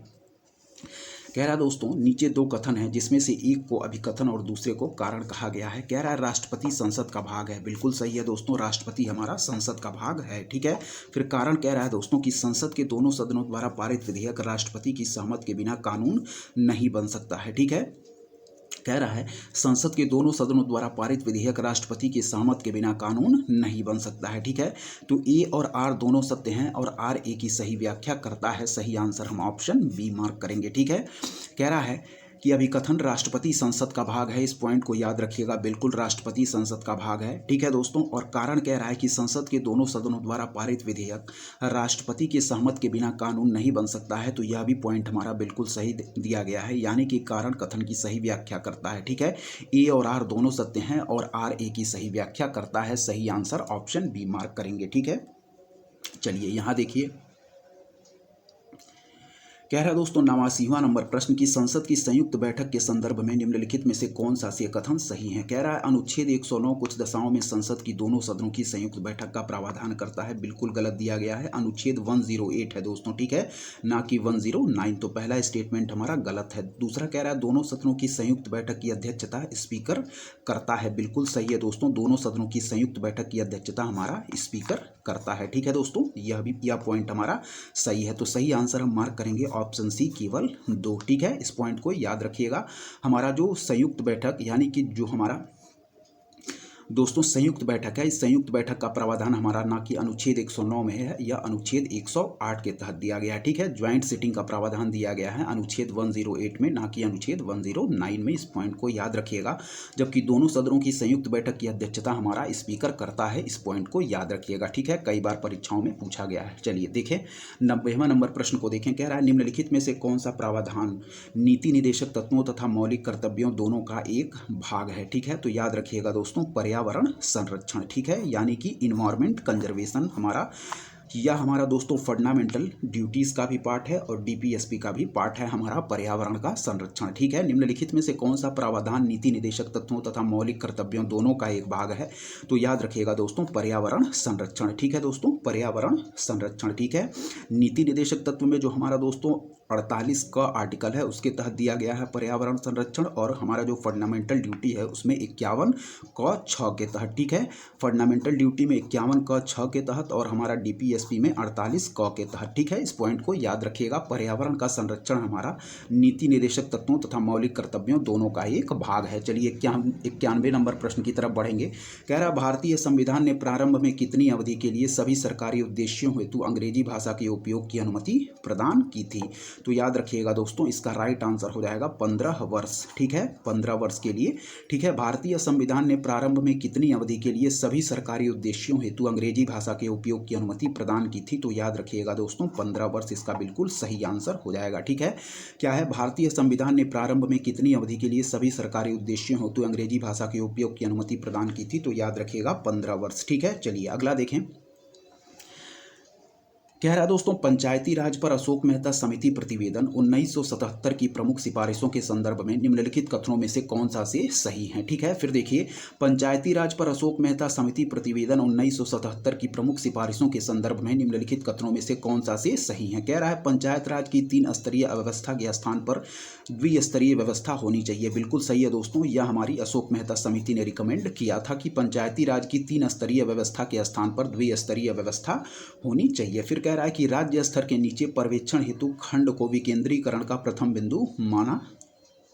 कह रहा दोस्तों, नीचे दो कथन है जिसमें से एक को अभिकथन और दूसरे को कारण कहा गया है। कह रहा है राष्ट्रपति संसद का भाग है, बिल्कुल सही है दोस्तों, राष्ट्रपति हमारा संसद का भाग है। ठीक है, फिर कारण कह रहा है दोस्तों कि संसद के दोनों सदनों द्वारा पारित विधेयक राष्ट्रपति की सहमति के बिना कानून नहीं बन सकता है। ठीक है, कह रहा है संसद के दोनों सदनों द्वारा पारित विधेयक राष्ट्रपति की सहमति के बिना कानून नहीं बन सकता है। ठीक है, तो ए और आर दोनों सत्य हैं और आर ए की सही व्याख्या करता है। सही आंसर हम ऑप्शन बी मार्क करेंगे। ठीक है, कह रहा है कि अभिकथन राष्ट्रपति संसद का भाग है, इस पॉइंट को याद रखिएगा, बिल्कुल राष्ट्रपति संसद का भाग है। ठीक है दोस्तों, और कारण कह रहा है कि संसद के दोनों सदनों द्वारा पारित विधेयक राष्ट्रपति की सहमति के बिना कानून नहीं बन सकता है। तो यह भी पॉइंट हमारा बिल्कुल सही दिया गया है, यानी कि कारण कथन की सही व्याख्या करता है। ठीक है, ए और आर दोनों सत्य हैं और आर ए की सही व्याख्या करता है। सही आंसर ऑप्शन बी मार्क करेंगे। ठीक है, चलिए यहाँ देखिए, कह रहा है दोस्तों 89वां नंबर प्रश्न की संसद की संयुक्त बैठक के संदर्भ में निम्नलिखित में से कौन सा से कथन सही है। कह रहा है अनुच्छेद 109 कुछ दशाओं में संसद की दोनों सदनों की संयुक्त बैठक का प्रावधान करता है, बिल्कुल गलत दिया गया है। अनुच्छेद 108 है दोस्तों, ठीक है, ना कि 109। तो पहला स्टेटमेंट हमारा गलत है। दूसरा कह रहा है दोनों सदनों की संयुक्त बैठक की अध्यक्षता स्पीकर करता है, बिल्कुल सही है दोस्तों, दोनों सदनों की संयुक्त बैठक की अध्यक्षता हमारा स्पीकर करता है। ठीक है दोस्तों, यह पॉइंट हमारा सही है। तो सही आंसर हम मार्क करेंगे ऑप्शन सी केवल 2। ठीक है, इस पॉइंट को याद रखिएगा। हमारा जो संयुक्त बैठक यानी कि जो हमारा दोस्तों संयुक्त बैठक है। इस संयुक्त बैठक का प्रावधान हमारा ना कि अनुच्छेद 109 में है या अनुच्छेद 108 के तहत दिया गया है, ठीक है। ज्वाइंट सिटिंग का प्रावधान दिया गया है अनुच्छेद 108 में, ना कि अनुच्छेद 109 में। इस पॉइंट को याद रखिएगा। जबकि दोनों सदनों की संयुक्त बैठक की अध्यक्षता हमारा स्पीकर करता है, इस पॉइंट को याद रखिएगा, ठीक है। कई बार परीक्षाओं में पूछा गया है। चलिए देखें 90वां नंबर प्रश्न को देखें। कह रहा है निम्नलिखित में से कौन सा प्रावधान नीति निदेशक तत्वों तथा मौलिक कर्तव्यों दोनों का एक भाग है, ठीक है। तो याद रखिएगा दोस्तों, पर्यावरण संरक्षण, ठीक है, यानी कि इन्वायरमेंट कंजर्वेशन हमारा दोस्तों फंडामेंटल ड्यूटीज का भी पार्ट है और डीपीएसपी का भी पार्ट है हमारा पर्यावरण का संरक्षण, ठीक है। निम्नलिखित में से कौन सा प्रावधान नीति निदेशक तत्वों तथा मौलिक कर्तव्यों दोनों का एक भाग है? तो याद रखिएगा दोस्तों, पर्यावरण संरक्षण, ठीक है दोस्तों, पर्यावरण संरक्षण, ठीक है। नीति निदेशक तत्व में जो हमारा दोस्तों 48 का आर्टिकल है उसके तहत दिया गया है पर्यावरण संरक्षण, और हमारा जो फंडामेंटल ड्यूटी है उसमें 51 क 6 के तहत, ठीक है। फंडामेंटल ड्यूटी में 51 क 6 के तहत और हमारा डीपीएसपी में 48 क के तहत, ठीक है। इस पॉइंट को याद रखिएगा। पर्यावरण का संरक्षण हमारा नीति निदेशक तत्वों तथा मौलिक कर्तव्यों दोनों का एक भाग है। चलिए 91 नंबर प्रश्न की तरफ बढ़ेंगे। कह रहा भारतीय संविधान ने प्रारंभ में कितनी अवधि के लिए सभी सरकारी उद्देश्यों हेतु अंग्रेजी भाषा के उपयोग की अनुमति प्रदान की थी? तो याद रखिएगा दोस्तों, इसका राइट आंसर हो जाएगा 15 वर्ष, ठीक है, 15 वर्ष के लिए, ठीक है। भारतीय संविधान ने प्रारंभ में कितनी अवधि के लिए सभी सरकारी उद्देश्यों हेतु अंग्रेजी भाषा के उपयोग की अनुमति प्रदान की थी? तो याद रखिएगा दोस्तों, 15 वर्ष इसका बिल्कुल सही आंसर हो जाएगा, ठीक है। क्या है, भारतीय संविधान ने प्रारंभ में कितनी अवधि के लिए सभी सरकारी उद्देश्यों हेतु अंग्रेजी भाषा के उपयोग की अनुमति प्रदान की थी? तो याद रखिएगा 15 वर्ष, ठीक है। चलिए अगला देखें। कह रहा है दोस्तों, पंचायती राज पर अशोक मेहता समिति प्रतिवेदन 1977 की प्रमुख सिफारिशों के संदर्भ में निम्नलिखित कथनों में से कौन सा से सही है? ठीक है, फिर देखिए, पंचायती राज पर अशोक मेहता समिति प्रतिवेदन 1977 की प्रमुख सिफारिशों के संदर्भ में निम्नलिखित कथनों में से कौन सा से सही है? कह रहा है पंचायत राज की 3 स्तरीय व्यवस्था के स्थान पर द्विस्तरीय व्यवस्था होनी चाहिए। बिल्कुल सही है दोस्तों, यह हमारी अशोक मेहता समिति ने रिकमेंड किया था कि पंचायती राज की 3 स्तरीय व्यवस्था के स्थान पर द्विस्तरीय व्यवस्था होनी चाहिए। फिर कह रहा है कि राज्य स्तर के नीचे पर्यवेक्षण हेतु खंड को विकेंद्रीकरण का प्रथम बिंदु माना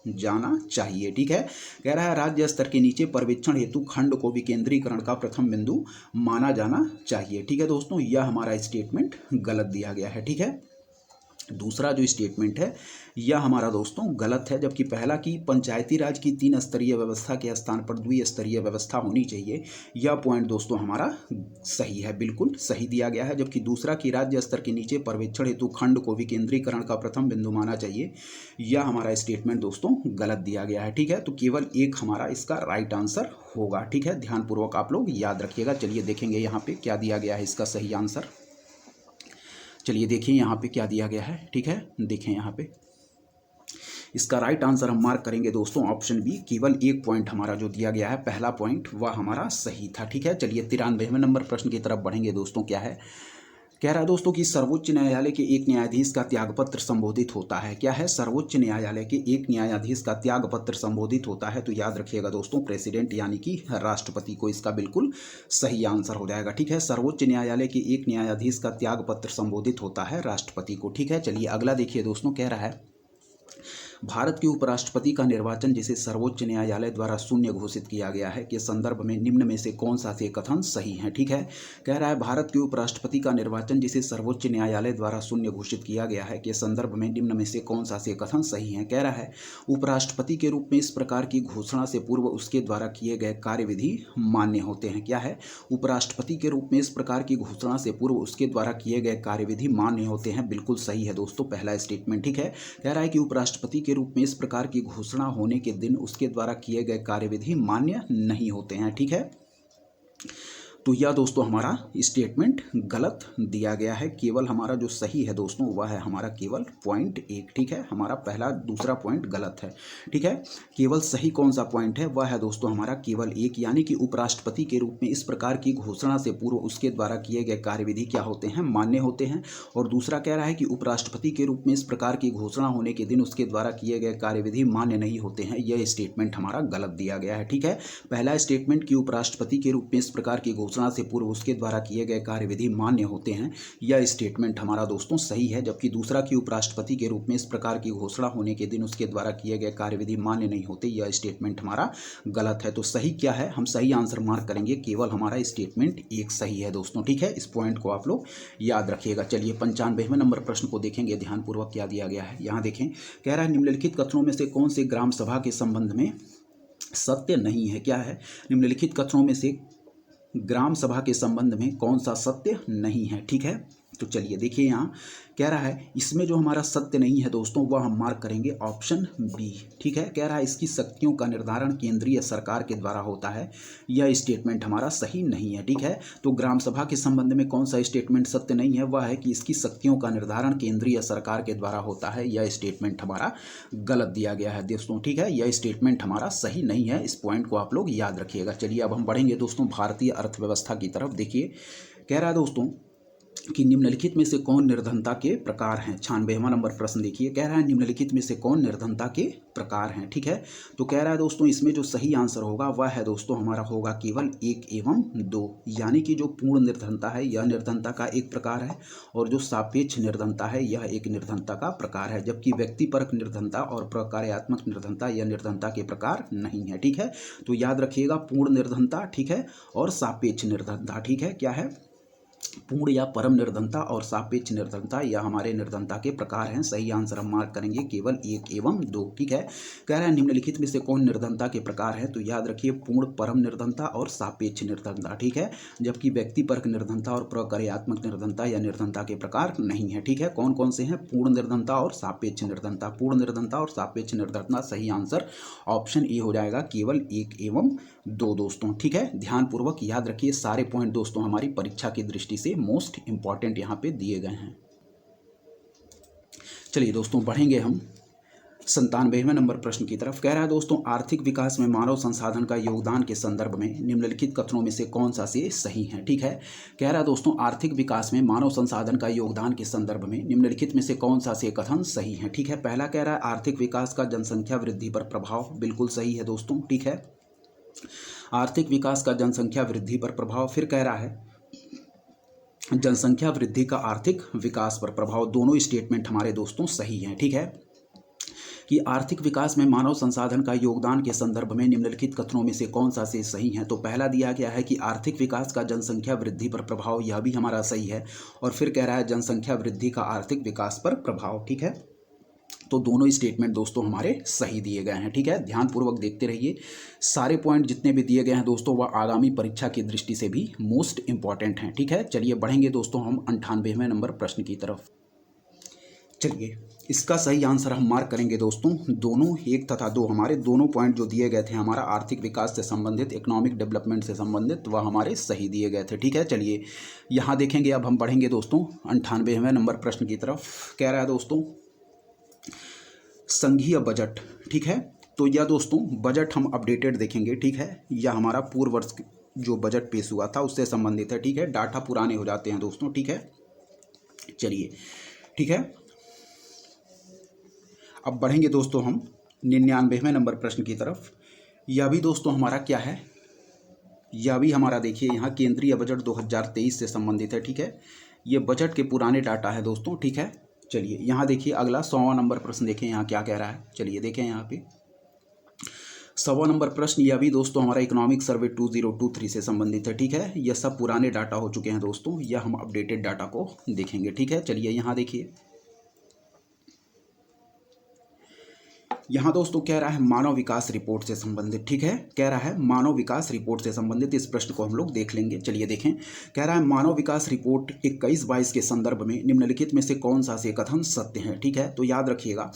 जाना चाहिए। ठीक है, कह रहा है राज्य स्तर के नीचे पर्यवेक्षण हेतु खंड को विकेंद्रीकरण का प्रथम बिंदु माना जाना चाहिए। ठीक है दोस्तों, यह हमारा स्टेटमेंट गलत दिया गया है। ठीक है, दूसरा जो स्टेटमेंट है यह हमारा दोस्तों गलत है, जबकि पहला कि पंचायती राज की 3 स्तरीय व्यवस्था के स्थान पर द्विस्तरीय व्यवस्था होनी चाहिए, यह पॉइंट दोस्तों हमारा सही है, बिल्कुल सही दिया गया है। जबकि दूसरा कि राज्य स्तर के नीचे पर्यवेक्षण हेतु खंड को विकेंद्रीकरण का प्रथम बिंदु माना चाहिए, यह हमारा स्टेटमेंट दोस्तों गलत दिया गया है। ठीक है, तो केवल एक हमारा इसका राइट आंसर होगा। ठीक है, ध्यानपूर्वक आप लोग याद रखिएगा। चलिए देखेंगे यहाँ पे क्या दिया गया है इसका सही आंसर। चलिए देखिए यहाँ पे क्या दिया गया है। ठीक है, देखें यहाँ पे इसका राइट आंसर हम मार्क करेंगे दोस्तों ऑप्शन बी। केवल एक पॉइंट हमारा जो दिया गया है, पहला पॉइंट, वह हमारा सही था। ठीक है, चलिए 93वें नंबर प्रश्न की तरफ बढ़ेंगे दोस्तों। क्या है, कह रहा है दोस्तों कि सर्वोच्च न्यायालय के एक न्यायाधीश का त्यागपत्र संबोधित होता है। क्या है, सर्वोच्च न्यायालय के एक न्यायाधीश का त्यागपत्र संबोधित होता है। तो याद रखिएगा दोस्तों, प्रेसिडेंट यानी कि राष्ट्रपति को इसका बिल्कुल सही आंसर हो जाएगा। ठीक है, सर्वोच्च न्यायालय के एक न्यायाधीश का त्यागपत्र संबोधित होता है राष्ट्रपति को। ठीक है, चलिए अगला देखिए दोस्तों। कह रहा है भारत के उपराष्ट्रपति का निर्वाचन जिसे सर्वोच्च न्यायालय द्वारा शून्य घोषित किया गया है के संदर्भ में निम्न में से कौन सा से कथन सही है? ठीक है, कह रहा है भारत के उपराष्ट्रपति का निर्वाचन जिसे सर्वोच्च न्यायालय द्वारा शून्य घोषित किया गया है के संदर्भ में निम्न में से कौन सा से कथन सही है? कह रहा है उपराष्ट्रपति के रूप में इस प्रकार की घोषणा से पूर्व उसके द्वारा किए गए कार्यविधि मान्य होते हैं। क्या है, उपराष्ट्रपति के रूप में इस प्रकार की घोषणा से पूर्व उसके द्वारा किए गए कार्यविधि मान्य होते हैं। बिल्कुल सही है दोस्तों, पहला स्टेटमेंट। ठीक है, कह रहा है कि उपराष्ट्रपति के रूप में इस प्रकार की घोषणा होने के दिन उसके द्वारा किए गए कार्यविधि मान्य नहीं होते हैं। ठीक है, तो यह दोस्तों हमारा स्टेटमेंट गलत दिया गया है। केवल हमारा जो सही है दोस्तों वह है हमारा केवल पॉइंट 1। ठीक है, हमारा पहला दूसरा पॉइंट गलत है। ठीक है, केवल सही कौन सा पॉइंट है, वह है दोस्तों हमारा केवल 1, यानी कि उपराष्ट्रपति के रूप में इस प्रकार की घोषणा से पूर्व उसके द्वारा किए गए कार्यविधि क्या होते हैं? मान्य होते हैं। और दूसरा कह रहा है कि उपराष्ट्रपति के रूप में इस प्रकार की घोषणा होने के दिन उसके द्वारा किए गए कार्यविधि मान्य नहीं होते हैं। यह स्टेटमेंट हमारा गलत दिया गया है। ठीक है, पहला स्टेटमेंट कि उपराष्ट्रपति के रूप में इस प्रकार की घोषणा से पूर्व उसके द्वारा किए गए कार्यविधि मान्य होते हैं, यह स्टेटमेंट हमारा दोस्तों सही है। जबकि दूसरा कि उपराष्ट्रपति के रूप में इस प्रकार की घोषणा होने के दिन उसके द्वारा किए गए कार्यविधि मान्य नहीं होते, यह स्टेटमेंट हमारा गलत है। तो सही क्या है, हम सही आंसर मार्क करेंगे, केवल हमारा स्टेटमेंट एक सही है दोस्तों। ठीक है, इस पॉइंट को आप लोग याद रखिएगा। चलिए 95वें नंबर प्रश्न को देखेंगे ध्यानपूर्वक क्या दिया गया है। यहाँ देखें, कह रहा है निम्नलिखित कथनों में से कौन से ग्राम सभा के संबंध में सत्य नहीं है। क्या है, निम्नलिखित कथनों में से ग्राम सभा के संबंध में कौन सा सत्य नहीं है। ठीक है, तो चलिए देखिए, यहाँ कह रहा है इसमें जो हमारा सत्य नहीं है दोस्तों वह हम मार्क करेंगे ऑप्शन बी। ठीक है, कह रहा है इसकी शक्तियों का निर्धारण केंद्रीय सरकार के द्वारा होता है, यह स्टेटमेंट हमारा सही नहीं है। ठीक है, तो ग्राम सभा के संबंध में कौन सा स्टेटमेंट सत्य नहीं है, वह है कि इसकी शक्तियों का निर्धारण केंद्रीय सरकार के द्वारा होता है, यह स्टेटमेंट हमारा गलत दिया गया है दोस्तों। ठीक है, यह स्टेटमेंट हमारा सही नहीं है, इस पॉइंट को आप लोग याद रखिएगा। चलिए अब हम बढ़ेंगे दोस्तों भारतीय अर्थव्यवस्था की तरफ। देखिए, कह रहा है दोस्तों कि निम्नलिखित में से कौन निर्धनता के प्रकार हैं। 96वां नंबर प्रश्न देखिए, कह रहा है निम्नलिखित में से कौन निर्धनता के प्रकार हैं। ठीक है, तो कह रहा है दोस्तों इसमें जो सही आंसर होगा वह है दोस्तों हमारा होगा केवल 1 एवं 2, यानी कि जो पूर्ण निर्धनता है यह निर्धनता का एक प्रकार है, और जो सापेक्ष निर्धनता है यह एक निर्धनता का प्रकार है। जबकि व्यक्तिपरक निर्धनता और प्रकार्यात्मक निर्धनता यह निर्धनता के प्रकार नहीं है। ठीक है, तो याद रखिएगा पूर्ण निर्धनता, ठीक है, और सापेक्ष निर्धनता। ठीक है, क्या है, पूर्ण या परम निर्धनता और सापेक्ष निर्धनता यह हमारे निर्धनता के प्रकार हैं। सही आंसर हम मार्क करेंगे केवल 1 एवं 2। ठीक है, कह रहा है निम्नलिखित में से कौन निर्धनता के प्रकार है, तो याद रखिए पूर्ण परम निर्धनता और सापेक्ष निर्धनता। ठीक है, जबकि व्यक्तिपरक निर्धनता और प्रकार्यात्मक निर्धनता या निर्धनता के प्रकार नहीं है। ठीक है, कौन कौन से हैं, पूर्ण निर्धनता और सापेक्ष निर्धनता। पूर्ण निर्धनता और सापेक्ष निर्धनता, सही आंसर ऑप्शन ए हो जाएगा, केवल 1 एवं 2 दोस्तों। ठीक है, ध्यानपूर्वक याद रखिए, सारे पॉइंट दोस्तों हमारी परीक्षा की दृष्टि से मोस्ट इंपॉर्टेंट यहाँ पे दिए गए हैं। चलिए दोस्तों बढ़ेंगे हम 97वें नंबर प्रश्न की तरफ। कह रहा है दोस्तों आर्थिक विकास में मानव संसाधन का योगदान के संदर्भ में निम्नलिखित कथनों में से कौन सा से सही है। ठीक है, कह रहा है दोस्तों आर्थिक विकास में मानव संसाधन का योगदान के संदर्भ में निम्नलिखित में से कौन सा से कथन सही है। ठीक है, पहला कह रहा है आर्थिक विकास का जनसंख्या वृद्धि पर प्रभाव, बिल्कुल सही है दोस्तों। ठीक है, आर्थिक विकास का जनसंख्या वृद्धि पर प्रभाव। फिर कह रहा है जनसंख्या वृद्धि का आर्थिक विकास पर प्रभाव। दोनों स्टेटमेंट हमारे दोस्तों सही हैं। ठीक है, कि आर्थिक विकास में मानव संसाधन का योगदान के संदर्भ में निम्नलिखित कथनों में से कौन सा से सही है। तो पहला दिया गया है कि आर्थिक विकास का जनसंख्या वृद्धि पर प्रभाव, यह भी हमारा सही है। और फिर कह रहा है जनसंख्या वृद्धि का आर्थिक विकास पर प्रभाव। ठीक है, तो दोनों स्टेटमेंट दोस्तों हमारे सही दिए गए हैं। ठीक है, ध्यानपूर्वक देखते रहिए, सारे पॉइंट जितने भी दिए गए हैं दोस्तों वह आगामी परीक्षा की दृष्टि से भी मोस्ट इंपॉर्टेंट हैं। ठीक है, चलिए बढ़ेंगे दोस्तों हम 98वें नंबर प्रश्न की तरफ। चलिए इसका सही आंसर हम मार्क करेंगे दोस्तों, दोनों 1 तथा 2 हमारे दोनों पॉइंट जो दिए गए थे हमारा आर्थिक विकास से संबंधित, इकोनॉमिक डेवलपमेंट से संबंधित, वह हमारे सही दिए गए थे। ठीक है, चलिए यहाँ देखेंगे, अब हम बढ़ेंगे दोस्तों 98वें नंबर प्रश्न की तरफ। कह रहा है दोस्तों संघीय बजट। ठीक है, तो यह दोस्तों बजट हम अपडेटेड देखेंगे। ठीक है, यह हमारा पूर्व वर्ष जो बजट पेश हुआ था उससे संबंधित है। ठीक है, डाटा पुराने हो जाते हैं दोस्तों। ठीक है, चलिए ठीक है, अब बढ़ेंगे दोस्तों हम 99वें नंबर प्रश्न की तरफ। यह भी दोस्तों हमारा क्या है, यह भी हमारा देखिए यहाँ केंद्रीय बजट 2023 से संबंधित है। ठीक है, ये बजट के पुराने डाटा है दोस्तों। ठीक है, चलिए यहाँ देखिए अगला 100वां नंबर प्रश्न देखें यहाँ क्या कह रहा है। चलिए देखें यहाँ पे 100वां नंबर प्रश्न, यह भी दोस्तों हमारा इकोनॉमिक सर्वे 2023 से संबंधित है। ठीक है, यह सब पुराने डाटा हो चुके हैं दोस्तों, यह हम अपडेटेड डाटा को देखेंगे। ठीक है, चलिए यहाँ देखिए, यहाँ दोस्तों कह रहा है मानव विकास रिपोर्ट से संबंधित। ठीक है, कह रहा है मानव विकास रिपोर्ट से संबंधित, इस प्रश्न को हम लोग देख लेंगे। चलिए देखें, कह रहा है मानव विकास रिपोर्ट 21-22 के संदर्भ में निम्नलिखित में से कौन सा से कथन सत्य है। ठीक है, तो याद रखिएगा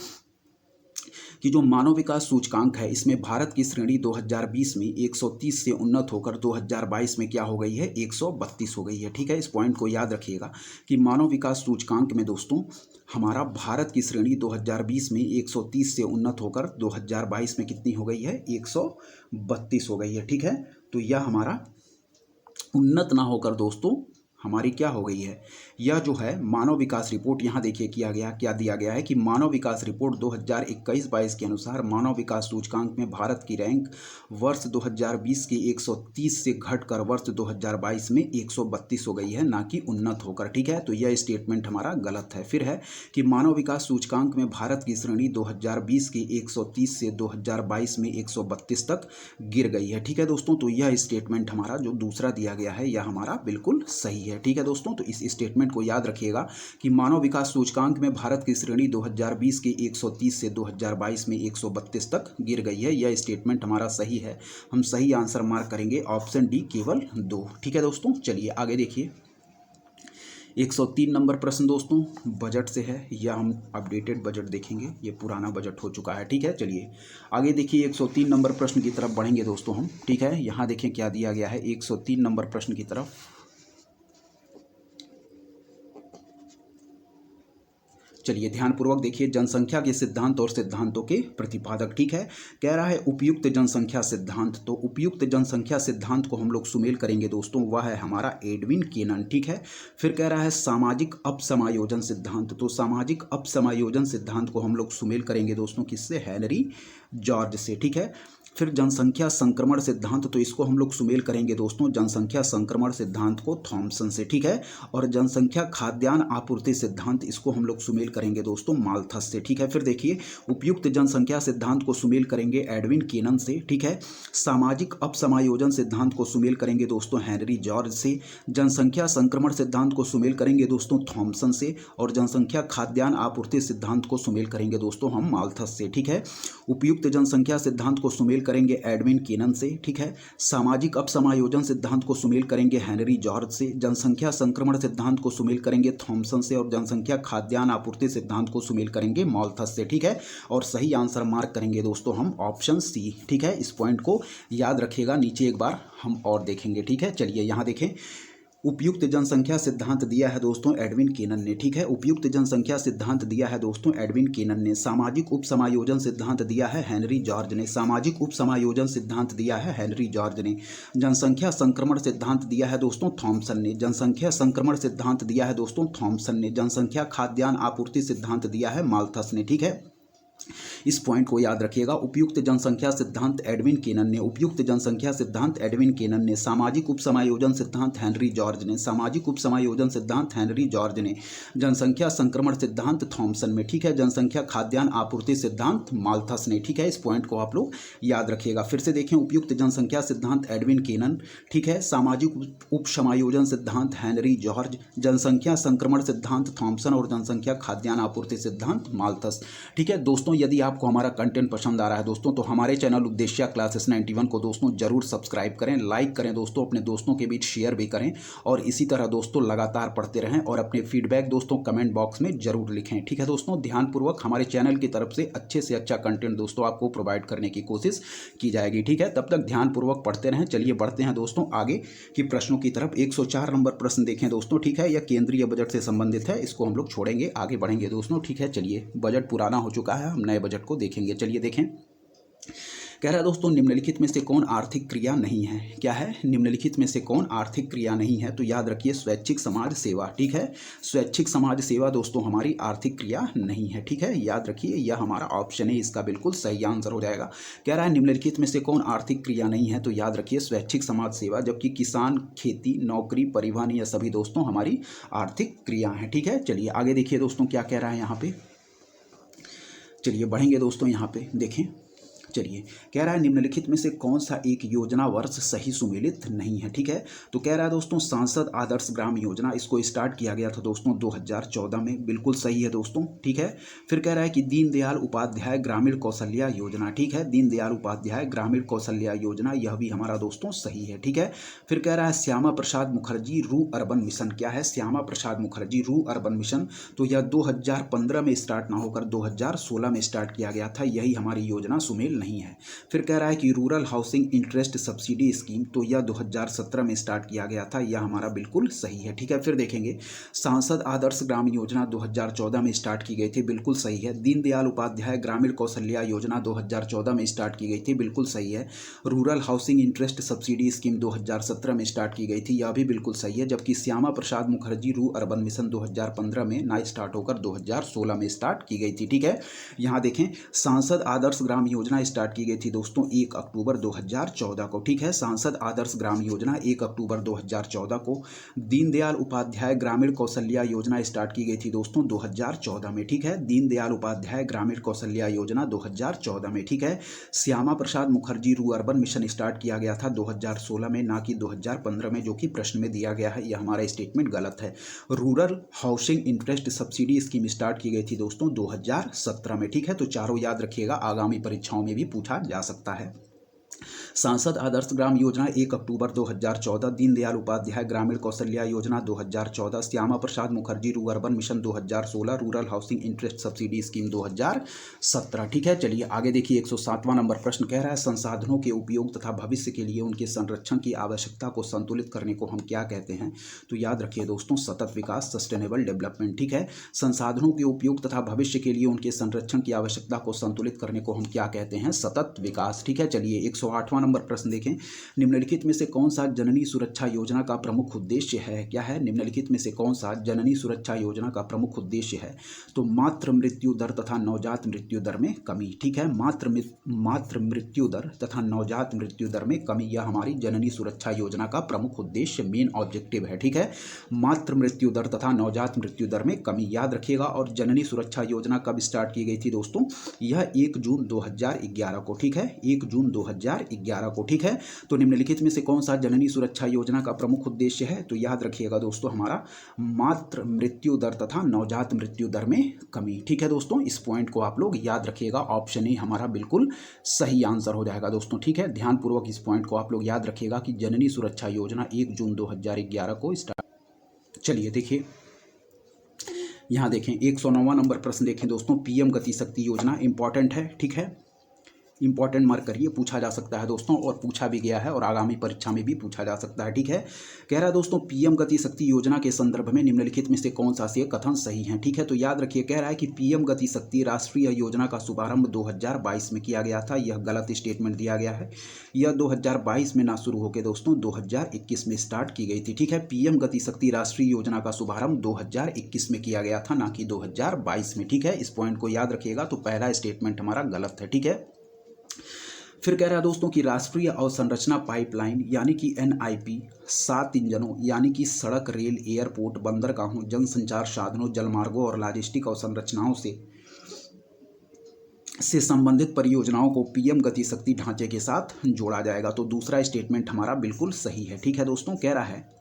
कि जो मानव विकास सूचकांक है इसमें भारत की श्रेणी 2020 में 130 से उन्नत होकर 2022 में क्या हो गई है, 132 हो गई है। ठीक है, इस पॉइंट को याद रखिएगा कि मानव विकास सूचकांक में दोस्तों हमारा भारत की श्रेणी 2020 में 130 से उन्नत होकर 2022 में कितनी हो गई है, 132 हो गई है। ठीक है, तो यह हमारा उन्नत ना होकर दोस्तों हमारी क्या हो गई है, यह जो है मानव विकास रिपोर्ट, यहाँ देखिए किया गया, क्या दिया गया है कि मानव विकास रिपोर्ट 2021-22 के अनुसार मानव विकास सूचकांक में भारत की रैंक वर्ष 2020 के 130 से घटकर वर्ष 2022 में 132 हो गई है, ना कि उन्नत होकर। ठीक है, तो यह स्टेटमेंट हमारा गलत है। फिर है कि मानव विकास सूचकांक में भारत की श्रेणी 2020 के 130 से 2022 में 132 तक गिर गई है। ठीक है दोस्तों, तो यह स्टेटमेंट हमारा जो दूसरा दिया गया है यह हमारा बिल्कुल सही है। ठीक है दोस्तों, तो इस स्टेटमेंट को याद रखिएगा कि मानव विकास सूचकांक में भारत की श्रेणी 2020 के 130 से 2022 में 132 तक गिर गई है, यह स्टेटमेंट हमारा सही है। हम सही आंसर मार्क करेंगे ऑप्शन डी केवल 2। ठीक है दोस्तों, चलिए आगे देखिए 103 नंबर प्रश्न दोस्तों बजट से है, या हम अपडेटेड बजट देखेंगे, ये पुराना बजट हो चुका है। ठीक है, चलिए आगे देखिए 103 नंबर प्रश्न की तरफ बढ़ेंगे दोस्तों हम। ठीक है, यहाँ देखें क्या दिया गया है 103 नंबर प्रश्न की तरफ। चलिए ध्यानपूर्वक देखिए, जनसंख्या के सिद्धांत और सिद्धांतों के प्रतिपादक। ठीक है, कह रहा है उपयुक्त जनसंख्या सिद्धांत, तो उपयुक्त जनसंख्या सिद्धांत को हम लोग सुमेल करेंगे दोस्तों, वह है हमारा एडविन केनन। ठीक है, फिर कह रहा है सामाजिक अपसमायोजन सिद्धांत, तो सामाजिक अपसमायोजन सिद्धांत को हम लोग सुमेल करेंगे दोस्तों किससे, हेनरी जॉर्ज से। ठीक है, फिर जनसंख्या संक्रमण सिद्धांत, तो इसको हम लोग सुमेल करेंगे दोस्तों जनसंख्या संक्रमण सिद्धांत को थॉमसन से। ठीक है, और जनसंख्या खाद्यान्न आपूर्ति सिद्धांत, इसको हम लोग सुमेल करेंगे दोस्तों माल्थस से। ठीक है, फिर देखिए उपयुक्त जनसंख्या सिद्धांत को सुमेल करेंगे एडविन केनन से। ठीक है, सामाजिक अपसमायोजन सिद्धांत को सुमेल करेंगे दोस्तों हेनरी जॉर्ज से, जनसंख्या संक्रमण सिद्धांत को सुमेल करेंगे दोस्तों थॉमसन से, और जनसंख्या खाद्यान्न आपूर्ति सिद्धांत को सुमेल करेंगे दोस्तों हम माल्थस से। ठीक है, उपयुक्त जनसंख्या सिद्धांत को सुमेल करेंगे एडविन केनन से। ठीक है, सामाजिक अपसमायोजन सिद्धांत को सुमेल करेंगे हेनरी जॉर्ज से, जनसंख्या संक्रमण सिद्धांत को सुमेल करेंगे थॉमसन से, और जनसंख्या खाद्यान्न आपूर्ति सिद्धांत को सुमेल करेंगे माल्थस से। ठीक है, और सही आंसर मार्क करेंगे दोस्तों हम ऑप्शन सी। ठीक है, इस पॉइंट को याद रखिएगा, नीचे एक बार हम और देखेंगे। ठीक है, चलिए यहाँ देखें उपयुक्त जनसंख्या सिद्धांत दिया है दोस्तों एडविन केनन ने। ठीक है, उपयुक्त जनसंख्या सिद्धांत दिया है दोस्तों एडविन केनन ने, सामाजिक उपसमायोजन सिद्धांत दिया है हेनरी जॉर्ज ने, सामाजिक उपसमायोजन सिद्धांत दिया है हेनरी जॉर्ज ने, जनसंख्या संक्रमण सिद्धांत दिया है दोस्तों थॉमसन ने, जनसंख्या संक्रमण सिद्धांत दिया है दोस्तों थॉमसन ने, जनसंख्या खाद्यान्न आपूर्ति सिद्धांत दिया है माल्थस ने। ठीक है, इस पॉइंट को याद रखिएगा, उपयुक्त जनसंख्या सिद्धांत एडविन केनन ने, उपयुक्त जनसंख्या सिद्धांत एडविन केनन ने, सामाजिक उपसमायोजन सिद्धांत हेनरी जॉर्ज ने, सामाजिक उपसमायोजन सिद्धांत हेनरी जॉर्ज ने, जनसंख्या संक्रमण सिद्धांत थॉमसन में। ठीक है, जनसंख्या खाद्यान्न आपूर्ति सिद्धांत माल्थस ने। ठीक है, इस पॉइंट को आप लोग याद रखिएगा। फिर से देखें उपयुक्त जनसंख्या सिद्धांत एडविन केनन, ठीक है, सामाजिक उपसमायोजन सिद्धांत हेनरी जॉर्ज, जनसंख्या संक्रमण सिद्धांत थॉमसन, और जनसंख्या खाद्यान्न आपूर्ति सिद्धांत माल्थस। ठीक है दोस्तों, यदि आपको हमारा कंटेंट पसंद आ रहा है दोस्तों, तो हमारे चैनल उद्देश्य क्लासेस 91 को दोस्तों जरूर सब्सक्राइब करें, लाइक करें दोस्तों, अपने दोस्तों के बीच शेयर भी करें, और इसी तरह दोस्तों लगातार पढ़ते रहें, और अपने फीडबैक दोस्तों कमेंट बॉक्स में जरूर लिखें। ठीक है दोस्तों, ध्यानपूर्वक हमारे चैनल की तरफ से अच्छा कंटेंट दोस्तों आपको प्रोवाइड करने की कोशिश की जाएगी। ठीक है, तब तक ध्यानपूर्वक पढ़ते रहें। चलिए बढ़ते हैं दोस्तों आगे की प्रश्नों की तरफ। 104 नंबर प्रश्न देखें दोस्तों। ठीक है, यह केंद्रीय बजट से संबंधित है, इसको हम लोग छोड़ेंगे, आगे बढ़ेंगे दोस्तों। ठीक है, चलिए बजट पुराना हो चुका है, हम नए बजट को देखेंगे। चलिए देखें, कह रहा है दोस्तों निम्नलिखित में से कौन आर्थिक क्रिया नहीं है। क्या है, निम्नलिखित में से कौन आर्थिक क्रिया नहीं है, तो याद रखिए स्वैच्छिक समाज सेवा। ठीक है, स्वैच्छिक समाज सेवा दोस्तों हमारी आर्थिक क्रिया नहीं है। ठीक है, याद रखिए यह हमारा ऑप्शन है, इसका बिल्कुल सही आंसर हो जाएगा। कह रहा है निम्नलिखित में से कौन आर्थिक क्रिया नहीं है, तो याद रखिए स्वैच्छिक समाज सेवा, जबकि किसान, खेती, नौकरी, परिवहन, यह सभी दोस्तों हमारी आर्थिक क्रिया हैं। ठीक है, चलिए आगे देखिए दोस्तों क्या कह रहा है यहाँ पे। चलिए बढ़ेंगे दोस्तों, यहाँ पे देखें। चलिए, कह रहा है निम्नलिखित में से कौन सा एक योजना वर्ष सही सुमेलित नहीं है। ठीक है, तो कह रहा है दोस्तों सांसद आदर्श ग्राम योजना, इसको स्टार्ट किया गया था दोस्तों 2014 में, बिल्कुल सही है दोस्तों। ठीक है, फिर कह रहा है कि दीनदयाल उपाध्याय ग्रामीण कौशल्या योजना। ठीक है, दीनदयाल उपाध्याय ग्रामीण कौशल्या योजना, यह भी हमारा दोस्तों सही है। ठीक है, फिर कह रहा है श्यामा प्रसाद मुखर्जी रू अर्बन मिशन। क्या है, श्यामा प्रसाद मुखर्जी रू अर्बन मिशन, तो यह 2015 में स्टार्ट ना होकर 2016 में स्टार्ट किया गया था, यही हमारी योजना सुमेल नहीं है। फिर कह रहा है कि rural housing interest subsidy scheme, तो यह 2017 में स्टार्ट किया गया था, यह हमारा बिल्कुल सही है। ठीक है, फिर देखेंगे सांसद आदर्श ग्राम योजना 2014 में स्टार्ट की गई थी, बिल्कुल सही है। दीनदयाल उपाध्याय ग्रामीण कौशल्या योजना 2014 में स्टार्ट की गई थी, बिल्कुल सही है। Rural housing interest subsidy scheme 2017 में स्टार्ट की गई थी, यह भी बिल्कुल सही है। जबकि श्यामा प्रसाद मुखर्जी रू अर्बन मिशन 2015 में ना स्टार्ट होकर 2016 में स्टार्ट की गई थी। ठीक है, यहाँ देखें सांसद आदर्श ग्राम योजना स्टार्ट की गई थी दोस्तों 1 अक्टूबर 2014 को। ठीक है, सांसद आदर्श ग्राम योजना 1 अक्टूबर 2014 को। दीनदयाल उपाध्याय ग्रामीण कौशल्या योजना स्टार्ट की गई थी दोस्तों 2014 में। ठीक है, दीनदयाल उपाध्याय ग्रामीण कौशल्या योजना 2014 में। ठीक है, श्यामा प्रसाद मुखर्जी रू अर्बन मिशन स्टार्ट किया गया था 2016 में, ना कि 2015 में, जो कि प्रश्न में दिया गया है। यह हमारा स्टेटमेंट गलत है। Rural housing interest subsidy scheme start की गई थी दोस्तों 2017 में। ठीक है, तो चारों याद रखिएगा, आगामी परीक्षाओं में भी पूछा जा सकता है। सांसद आदर्श ग्राम योजना 1 अक्टूबर 2014, दीनदयाल उपाध्याय ग्रामीण कौशल्या योजना 2014, श्यामा प्रसाद मुखर्जी रू urban mission 2016, rural housing interest subsidy scheme 2017। ठीक है, चलिए आगे देखिए 107वां नंबर प्रश्न कह रहा है संसाधनों के उपयोग तथा भविष्य के लिए उनके संरक्षण की आवश्यकता को संतुलित करने को हम क्या कहते हैं? तो याद रखिए दोस्तों सतत विकास, सस्टेनेबल डेवलपमेंट। ठीक है, संसाधनों के उपयोग तथा भविष्य के लिए उनके संरक्षण की आवश्यकता को संतुलित करने को हम क्या कहते हैं? सतत विकास। ठीक है, चलिए 108वां नंबर प्रश्न देखें। निम्नलिखित में से कौन सा जननी सुरक्षा योजना का प्रमुख उद्देश्य है? क्या है? निम्नलिखित में से कौन सा जननी सुरक्षा योजना का प्रमुख उद्देश्य है? तो मातृ मृत्यु दर तथा नवजात मृत्यु दर में कमी। ठीक है, मातृ मृत्यु दर तथा नवजात मृत्यु दर में कमी, यह हमारी जननी सुरक्षा योजना का प्रमुख उद्देश्य, मेन ऑब्जेक्टिव है। ठीक है, मातृ मृत्यु दर तथा नवजात मृत्यु दर में कमी याद रखिएगा। और जननी सुरक्षा योजना कब स्टार्ट की गई थी दोस्तों? यह 1 जून 2011 को। ठीक है, 1 जून 2011 को। ठीक है, तो निम्नलिखित में से कौन सा जननी सुरक्षा योजना का प्रमुख उद्देश्य है? तो याद रखिएगा दोस्तों हमारा मातृ मृत्यु दर तथा नवजात मृत्यु दर में कमी। ठीक है दोस्तों, इस पॉइंट को आप लोग याद रखिएगा, ऑप्शन ए हमारा बिल्कुल सही आंसर हो जाएगा दोस्तों। ठीक है, ध्यानपूर्वक इस पॉइंट को आप लोग याद रखिएगा कि जननी सुरक्षा योजना 1 जून 2011 को स्टार्ट। चलिए देखिए यहाँ देखें 109वां नंबर प्रश्न देखें दोस्तों, पीएम गति शक्ति योजना इंपॉर्टेंट है। ठीक है, इंपॉर्टेंट मार्क करिए, पूछा जा सकता है दोस्तों, और पूछा भी गया है और आगामी परीक्षा में भी पूछा जा सकता है। ठीक है, कह रहा है दोस्तों पीएम गति शक्ति योजना के संदर्भ में निम्नलिखित में से कौन सा से कथन सही है? ठीक है, तो याद रखिए कह रहा है कि पीएम गति शक्ति राष्ट्रीय योजना का शुभारंभ 2022 में किया गया था, यह गलत स्टेटमेंट दिया गया है। यह 2022 में ना शुरू होकर दोस्तों 2021 में स्टार्ट की गई थी। ठीक है, पीएम गति शक्ति राष्ट्रीय योजना का शुभारंभ 2021 में किया गया था, ना कि 2022 में। ठीक है, इस पॉइंट को याद रखिएगा, तो पहला स्टेटमेंट हमारा गलत है। ठीक है, फिर कह रहा है दोस्तों कि राष्ट्रीय अवसंरचना पाइपलाइन यानी कि एनआईपी 7 इंजनों यानी कि सड़क, रेल, एयरपोर्ट, बंदरगाहों, जनसंचार साधनों, जलमार्गों और लॉजिस्टिक अवसंरचनाओं से संबंधित परियोजनाओं को पीएम गति शक्ति ढांचे के साथ जोड़ा जाएगा। तो दूसरा स्टेटमेंट हमारा बिल्कुल सही है। ठीक है दोस्तों, कह रहा है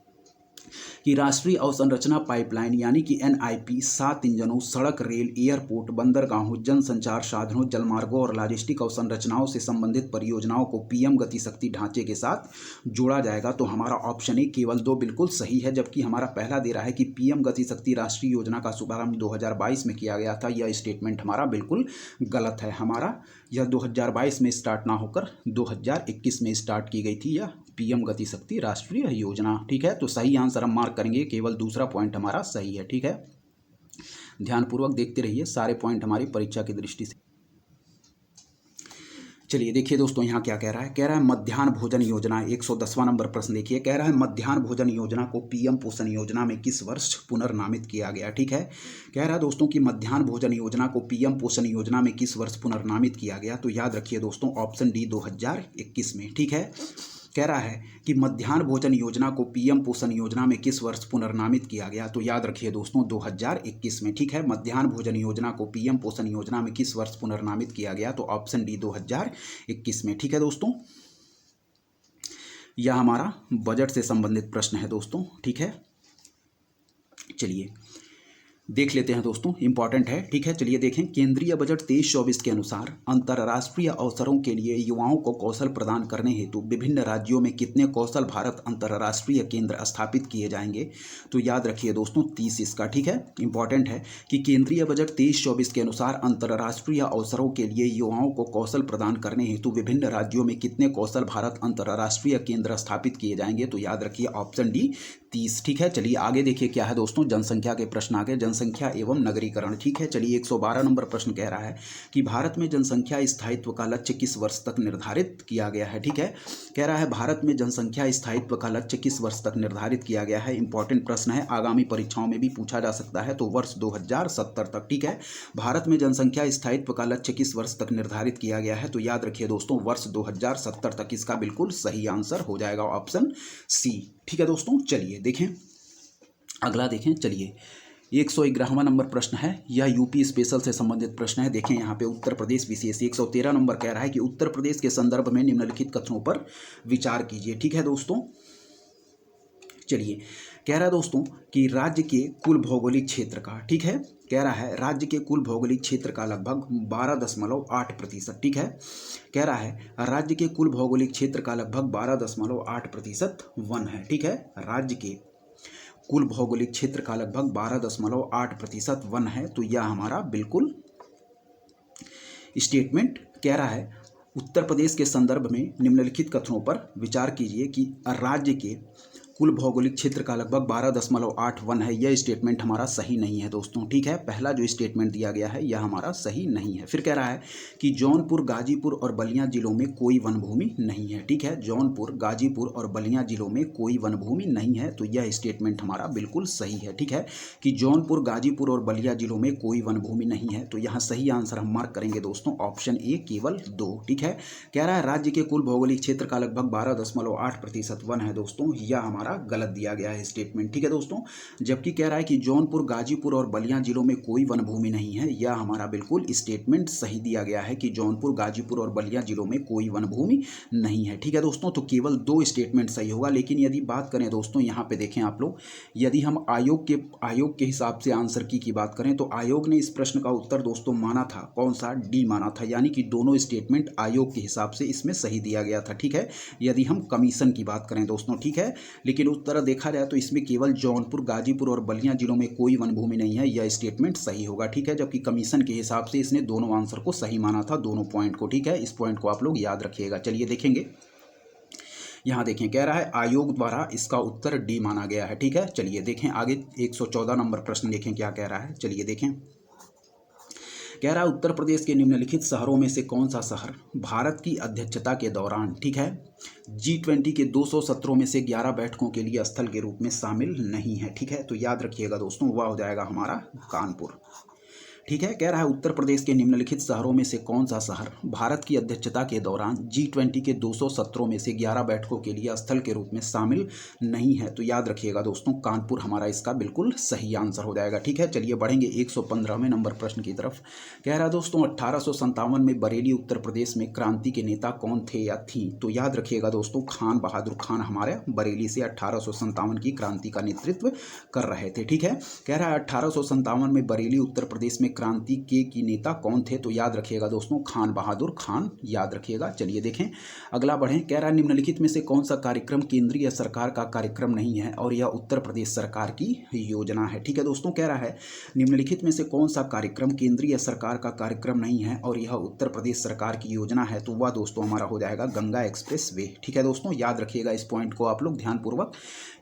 कि राष्ट्रीय अवसंरचना पाइपलाइन यानी कि एनआईपी 7 इंजनों, सड़क, रेल, एयरपोर्ट, बंदरगाहों, जनसंचार साधनों, जलमार्गों और लॉजिस्टिक अवसंरचनाओं से संबंधित परियोजनाओं को पीएम गति शक्ति ढांचे के साथ जोड़ा जाएगा। तो हमारा ऑप्शन ए केवल 2 बिल्कुल सही है, जबकि हमारा पहला दे रहा है कि पीएम गति शक्ति राष्ट्रीय योजना का शुभारंभ 2022 में किया गया था, यह स्टेटमेंट हमारा बिल्कुल गलत है। हमारा यह 2022 में स्टार्ट ना होकर 2021 में स्टार्ट की गई थी यह पीएम गति शक्ति राष्ट्रीय योजना। ठीक है, तो सही आंसर हम मार्क करेंगे, केवल दूसरा पॉइंट हमारा सही है। ठीक है, ध्यानपूर्वक देखते रहिए, सारे पॉइंट हमारी परीक्षा की दृष्टि से। चलिए देखिए दोस्तों यहाँ क्या कह रहा है, कह रहा है मध्याह्न भोजन योजना 110वां नंबर प्रश्न देखिए, कह रहा है मध्याह्न भोजन योजना को पीएम पोषण योजना में किस वर्ष पुनर्नामित किया गया? ठीक है, कह रहा है दोस्तों कि मध्याह्न भोजन योजना को पीएम पोषण योजना में किस वर्ष पुनर्नामित किया गया? तो याद रखिए दोस्तों ऑप्शन डी 2021 में। ठीक है, कह रहा है कि मध्याह्न भोजन योजना को पीएम पोषण योजना में किस वर्ष पुनर्नामित किया गया? तो याद रखिए दोस्तों 2021 में। ठीक है, मध्याह्न भोजन योजना को पीएम पोषण योजना में किस वर्ष पुनर्नामित किया गया? तो ऑप्शन डी 2021 में। ठीक है दोस्तों, यह हमारा बजट से संबंधित प्रश्न है दोस्तों। ठीक है, चलिए देख लेते हैं दोस्तों, इंपॉर्टेंट है, ठीक है। चलिए देखें, केंद्रीय बजट 23-24 के अनुसार अंतर्राष्ट्रीय अवसरों के लिए युवाओं को कौशल प्रदान करने हेतु विभिन्न राज्यों में कितने कौशल भारत अंतर्राष्ट्रीय केंद्र स्थापित किए जाएंगे? तो याद रखिए दोस्तों 30 इसका, ठीक है। इंपॉर्टेंट है कि केंद्रीय बजट 23-24 के अनुसार अंतर्राष्ट्रीय अवसरों के लिए युवाओं को कौशल प्रदान करने हेतु विभिन्न राज्यों में कितने कौशल भारत अंतर्राष्ट्रीय केंद्र स्थापित किए जाएंगे? तो याद रखिए ऑप्शन डी 30, ठीक है। चलिए आगे देखिए क्या है दोस्तों, जनसंख्या के प्रश्न आगे, जनसंख्या एवं नगरीकरण, ठीक है। चलिए 112 नंबर प्रश्न कह रहा है कि भारत में जनसंख्या स्थायित्व का लक्ष्य किस वर्ष तक निर्धारित किया गया है? ठीक है, कह रहा है भारत में जनसंख्या स्थायित्व का लक्ष्य किस वर्ष तक निर्धारित किया गया है। इंपॉर्टेंट प्रश्न है, आगामी परीक्षाओं में भी पूछा जा सकता है, तो वर्ष 2070 तक, ठीक है। भारत में जनसंख्या स्थायित्व का लक्ष्य किस वर्ष तक निर्धारित किया गया है? तो याद रखिए दोस्तों वर्ष 2070 तक, इसका बिल्कुल सही आंसर हो जाएगा ऑप्शन सी, ठीक है दोस्तों। चलिए देखें अगला, देखें चलिए 111वां नंबर प्रश्न है, यह यूपी स्पेशल से संबंधित प्रश्न है। देखें यहाँ पे उत्तर प्रदेश विशेष 113 नंबर कह रहा है कि उत्तर प्रदेश के संदर्भ में निम्नलिखित कथनों पर विचार कीजिए, ठीक है दोस्तों। चलिए कह रहा है दोस्तों कि राज्य के कुल भौगोलिक क्षेत्र का, ठीक है, कह रहा है राज्य के कुल भौगोलिक क्षेत्र का लगभग 12.8%, ठीक है। कह रहा है राज्य के कुल भौगोलिक क्षेत्र का लगभग 12.8% वन है, ठीक है। राज्य के कुल भौगोलिक क्षेत्र का लगभग 12.8% वन है, तो यह हमारा बिल्कुल स्टेटमेंट कह रहा है उत्तर प्रदेश के संदर्भ में निम्नलिखित कथनों पर विचार कीजिए कि राज्य के कुल भौगोलिक क्षेत्र का लगभग 12.81 है, यह स्टेटमेंट हमारा सही नहीं है दोस्तों, ठीक है। पहला जो स्टेटमेंट दिया गया है यह हमारा सही नहीं है। फिर कह रहा है कि जौनपुर, गाजीपुर और बलिया जिलों में कोई वन भूमि नहीं है, ठीक है। जौनपुर, गाजीपुर और बलिया जिलों में कोई वन भूमि नहीं है, तो यह स्टेटमेंट हमारा बिल्कुल सही है, ठीक है, कि जौनपुर, गाजीपुर और बलिया जिलों में कोई वन भूमि नहीं है। तो यहाँ सही आंसर हम मार्क करेंगे दोस्तों ऑप्शन ए केवल 2, ठीक है। कह रहा है राज्य के कुल भौगोलिक क्षेत्र का लगभग 12.8% वन है दोस्तों, यह हमारा गलत दिया गया है स्टेटमेंट, ठीक है दोस्तों। जबकि कह रहा है कि जौनपुर, गाजीपुर और बलिया जिलों में कोई वन भूमि नहीं है, यह हमारा बिल्कुल स्टेटमेंट सही दिया गया है कि जौनपुर, गाजीपुर और बलिया जिलों में कोई वन भूमि नहीं है, ठीक है दोस्तों। तो केवल 2 स्टेटमेंट सही होगा। लेकिन यदि बात करें दोस्तों, यहाँ पे देखें आप लोग, यदि हम आयोग के हिसाब से आंसर की बात करें तो आयोग ने इस प्रश्न का उत्तर दोस्तों माना था, कौन सा? डी माना था, यानी कि दोनों स्टेटमेंट आयोग के हिसाब से इसमें सही दिया गया था, ठीक है, यदि हम कमीशन की बात करें दोस्तों, ठीक है। लेकिन उस तरह देखा जाए तो इसमें केवल जौनपुर, गाजीपुर और बलिया जिलों में कोई वन भूमि नहीं है, यह स्टेटमेंट सही होगा, ठीक है। जबकि कमीशन के हिसाब से इसने दोनों आंसर को सही माना था, दोनों पॉइंट को, ठीक है। इस पॉइंट को आप लोग याद रखिएगा। चलिए देखेंगे, यहाँ देखें कह रहा है आयोग द्वारा इसका उत्तर डी माना गया है, ठीक है। चलिए देखें आगे 114 नंबर प्रश्न देखें क्या कह रहा है। चलिए देखें, कह रहा है उत्तर प्रदेश के निम्नलिखित शहरों में से कौन सा शहर भारत की अध्यक्षता के दौरान, ठीक है, G20 के 200 सत्रों में से 11 बैठकों के लिए स्थल के रूप में शामिल नहीं है, ठीक है। तो याद रखिएगा दोस्तों, वह हो जाएगा हमारा कानपुर, ठीक है। कह रहा है उत्तर प्रदेश के निम्नलिखित शहरों में से कौन सा शहर भारत की अध्यक्षता के दौरान G20 के 200 सत्रों में से 11 बैठकों के लिए स्थल के रूप में शामिल नहीं है? तो याद रखिएगा दोस्तों, कानपुर हमारा इसका बिल्कुल सही आंसर हो जाएगा, ठीक है। चलिए बढ़ेंगे 115वें नंबर प्रश्न की तरफ। कह रहा है दोस्तों 1857 में बरेली उत्तर प्रदेश में क्रांति के नेता कौन थे या थी? तो याद रखिएगा दोस्तों, खान बहादुर खान हमारे बरेली से 1857 की क्रांति का नेतृत्व कर रहे थे, ठीक है। कह रहा है 1857 में बरेली उत्तर प्रदेश में क्रांति के नेता कौन थे? तो याद रखिएगा दोस्तों, खान बहादुर खान, याद रखिएगा। चलिए देखें अगला बढ़ें। कह रहा है निम्नलिखित में से कौन सा कार्यक्रम केंद्रीय सरकार का कार्यक्रम नहीं है और यह उत्तर प्रदेश सरकार की योजना है? ठीक है दोस्तों, कह रहा है निम्नलिखित में से कौन सा कार्यक्रम केंद्रीय सरकार का कार्यक्रम नहीं है और यह उत्तर प्रदेश सरकार की योजना है? तो वह दोस्तों हमारा हो जाएगा गंगा एक्सप्रेस वे, ठीक है दोस्तों। याद रखिएगा इस पॉइंट को आप लोग ध्यानपूर्वक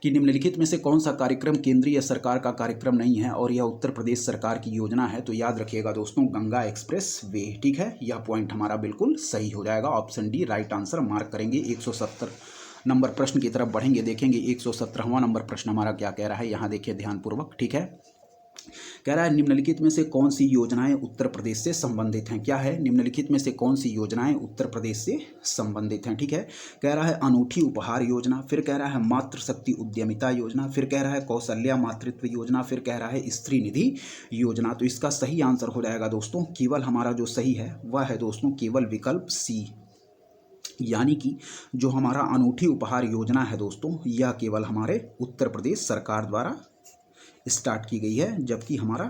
कि निम्नलिखित में से कौन सा कार्यक्रम केंद्रीय सरकार का कार्यक्रम नहीं है और यह उत्तर प्रदेश सरकार की योजना है? तो याद रखिएगा दोस्तों, गंगा एक्सप्रेस वे, ठीक है। यह पॉइंट हमारा बिल्कुल सही हो जाएगा, option D right answer mark करेंगे। 170 नंबर प्रश्न की तरफ बढ़ेंगे, देखेंगे 117वां नंबर प्रश्न हमारा क्या कह रहा है, यहाँ देखिए ध्यानपूर्वक, ठीक है। कह रहा है निम्नलिखित में से कौन सी योजनाएं उत्तर प्रदेश से संबंधित हैं? क्या है? निम्नलिखित में से कौन सी योजनाएं उत्तर प्रदेश से संबंधित हैं? ठीक है। कह रहा है अनूठी उपहार योजना, फिर कह रहा है मातृशक्ति उद्यमिता योजना, फिर कह रहा है कौशल्या मातृत्व योजना, फिर कह रहा है स्त्री निधि योजना। तो इसका सही आंसर हो जाएगा दोस्तों, केवल हमारा जो सही है वह है दोस्तों केवल विकल्प सी, यानी कि जो हमारा अनूठी उपहार योजना है दोस्तों, यह केवल हमारे उत्तर प्रदेश सरकार द्वारा स्टार्ट की गई है, जबकि हमारा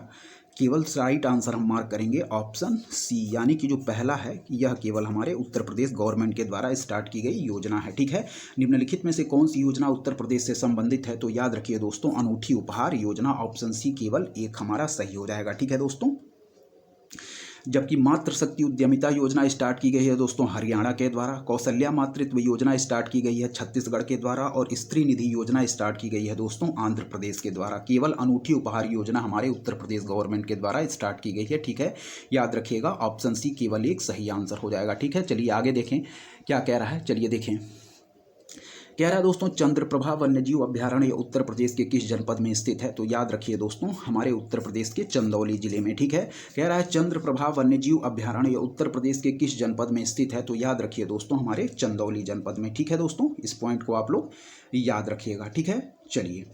केवल राइट आंसर हम मार्क करेंगे ऑप्शन सी, यानी कि जो पहला है यह केवल हमारे उत्तर प्रदेश गवर्नमेंट के द्वारा स्टार्ट की गई योजना है। ठीक है, निम्नलिखित में से कौन सी योजना उत्तर प्रदेश से संबंधित है? तो याद रखिए दोस्तों, अनूठी उपहार योजना, ऑप्शन सी केवल एक हमारा सही हो जाएगा। ठीक है दोस्तों, जबकि मातृ शक्ति उद्यमिता योजना स्टार्ट की गई है दोस्तों हरियाणा के द्वारा, कौशल्या मातृत्व योजना स्टार्ट की गई है छत्तीसगढ़ के द्वारा, और स्त्री निधि योजना स्टार्ट की गई है दोस्तों आंध्र प्रदेश के द्वारा। केवल अनूठी उपहार योजना हमारे उत्तर प्रदेश गवर्नमेंट के द्वारा स्टार्ट की गई है। ठीक है, याद रखिएगा ऑप्शन सी केवल एक सही आंसर हो जाएगा। ठीक है, चलिए आगे देखें क्या कह रहा है, चलिए देखें। कह रहा है दोस्तों चंद्रप्रभा वन्यजीव अभ्यारण्य उत्तर प्रदेश के किस जनपद में स्थित है? तो याद रखिए दोस्तों, हमारे उत्तर प्रदेश के चंदौली जिले में। ठीक है, कह रहा है चंद्रप्रभा वन्यजीव अभ्यारण्य उत्तर प्रदेश के किस जनपद में स्थित है? तो याद रखिए दोस्तों, हमारे चंदौली जनपद में। ठीक है दोस्तों, इस पॉइंट को आप लोग याद रखिएगा। ठीक है, चलिए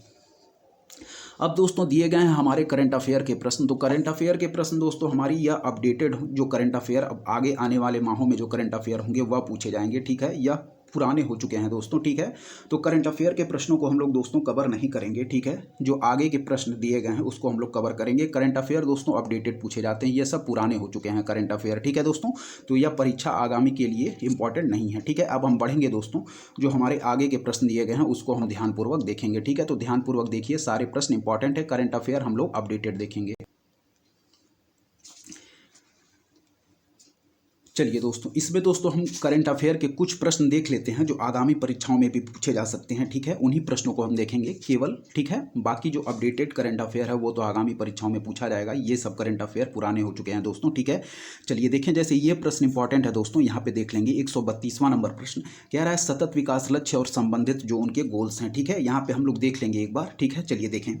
अब दोस्तों दिए गए हैं हमारे करंट अफेयर के प्रश्न। तो करंट अफेयर के प्रश्न दोस्तों हमारी यह अपडेटेड जो करंट अफेयर अब आगे आने वाले माहों में जो करंट अफेयर होंगे वह पूछे जाएंगे। ठीक है, यह पुराने हो चुके हैं दोस्तों। ठीक है, तो करंट अफेयर के प्रश्नों को हम लोग दोस्तों कवर नहीं करेंगे। ठीक है, जो आगे के प्रश्न दिए गए हैं उसको हम लोग कवर करेंगे। करंट अफेयर दोस्तों अपडेटेड पूछे जाते हैं, ये सब पुराने हो चुके हैं करंट अफेयर। ठीक है दोस्तों, तो यह परीक्षा आगामी के लिए इंपॉर्टेंट नहीं है। ठीक है, अब हम बढ़ेंगे दोस्तों, जो हमारे आगे के प्रश्न दिए गए हैं उसको हम ध्यानपूर्वक देखेंगे। ठीक है, तो ध्यानपूर्वक देखिए, सारे प्रश्न इंपॉर्टेंट है, करंट अफेयर हम लोग अपडेटेड देखेंगे। चलिए दोस्तों, इसमें दोस्तों हम करंट अफेयर के कुछ प्रश्न देख लेते हैं जो आगामी परीक्षाओं में भी पूछे जा सकते हैं। ठीक है, उन्हीं प्रश्नों को हम देखेंगे केवल। ठीक है, बाकी जो अपडेटेड करंट अफेयर है वो तो आगामी परीक्षाओं में पूछा जाएगा, ये सब करंट अफेयर पुराने हो चुके हैं दोस्तों। ठीक है, चलिए देखें, जैसे ये प्रश्न इंपॉर्टेंट है दोस्तों, यहाँ पे देख लेंगे 132वां नंबर प्रश्न। कह रहा है सतत विकास लक्ष्य और संबंधित जो उनके गोल्स हैं। ठीक है, यहाँ पे हम लोग देख लेंगे एक बार। ठीक है, चलिए देखें।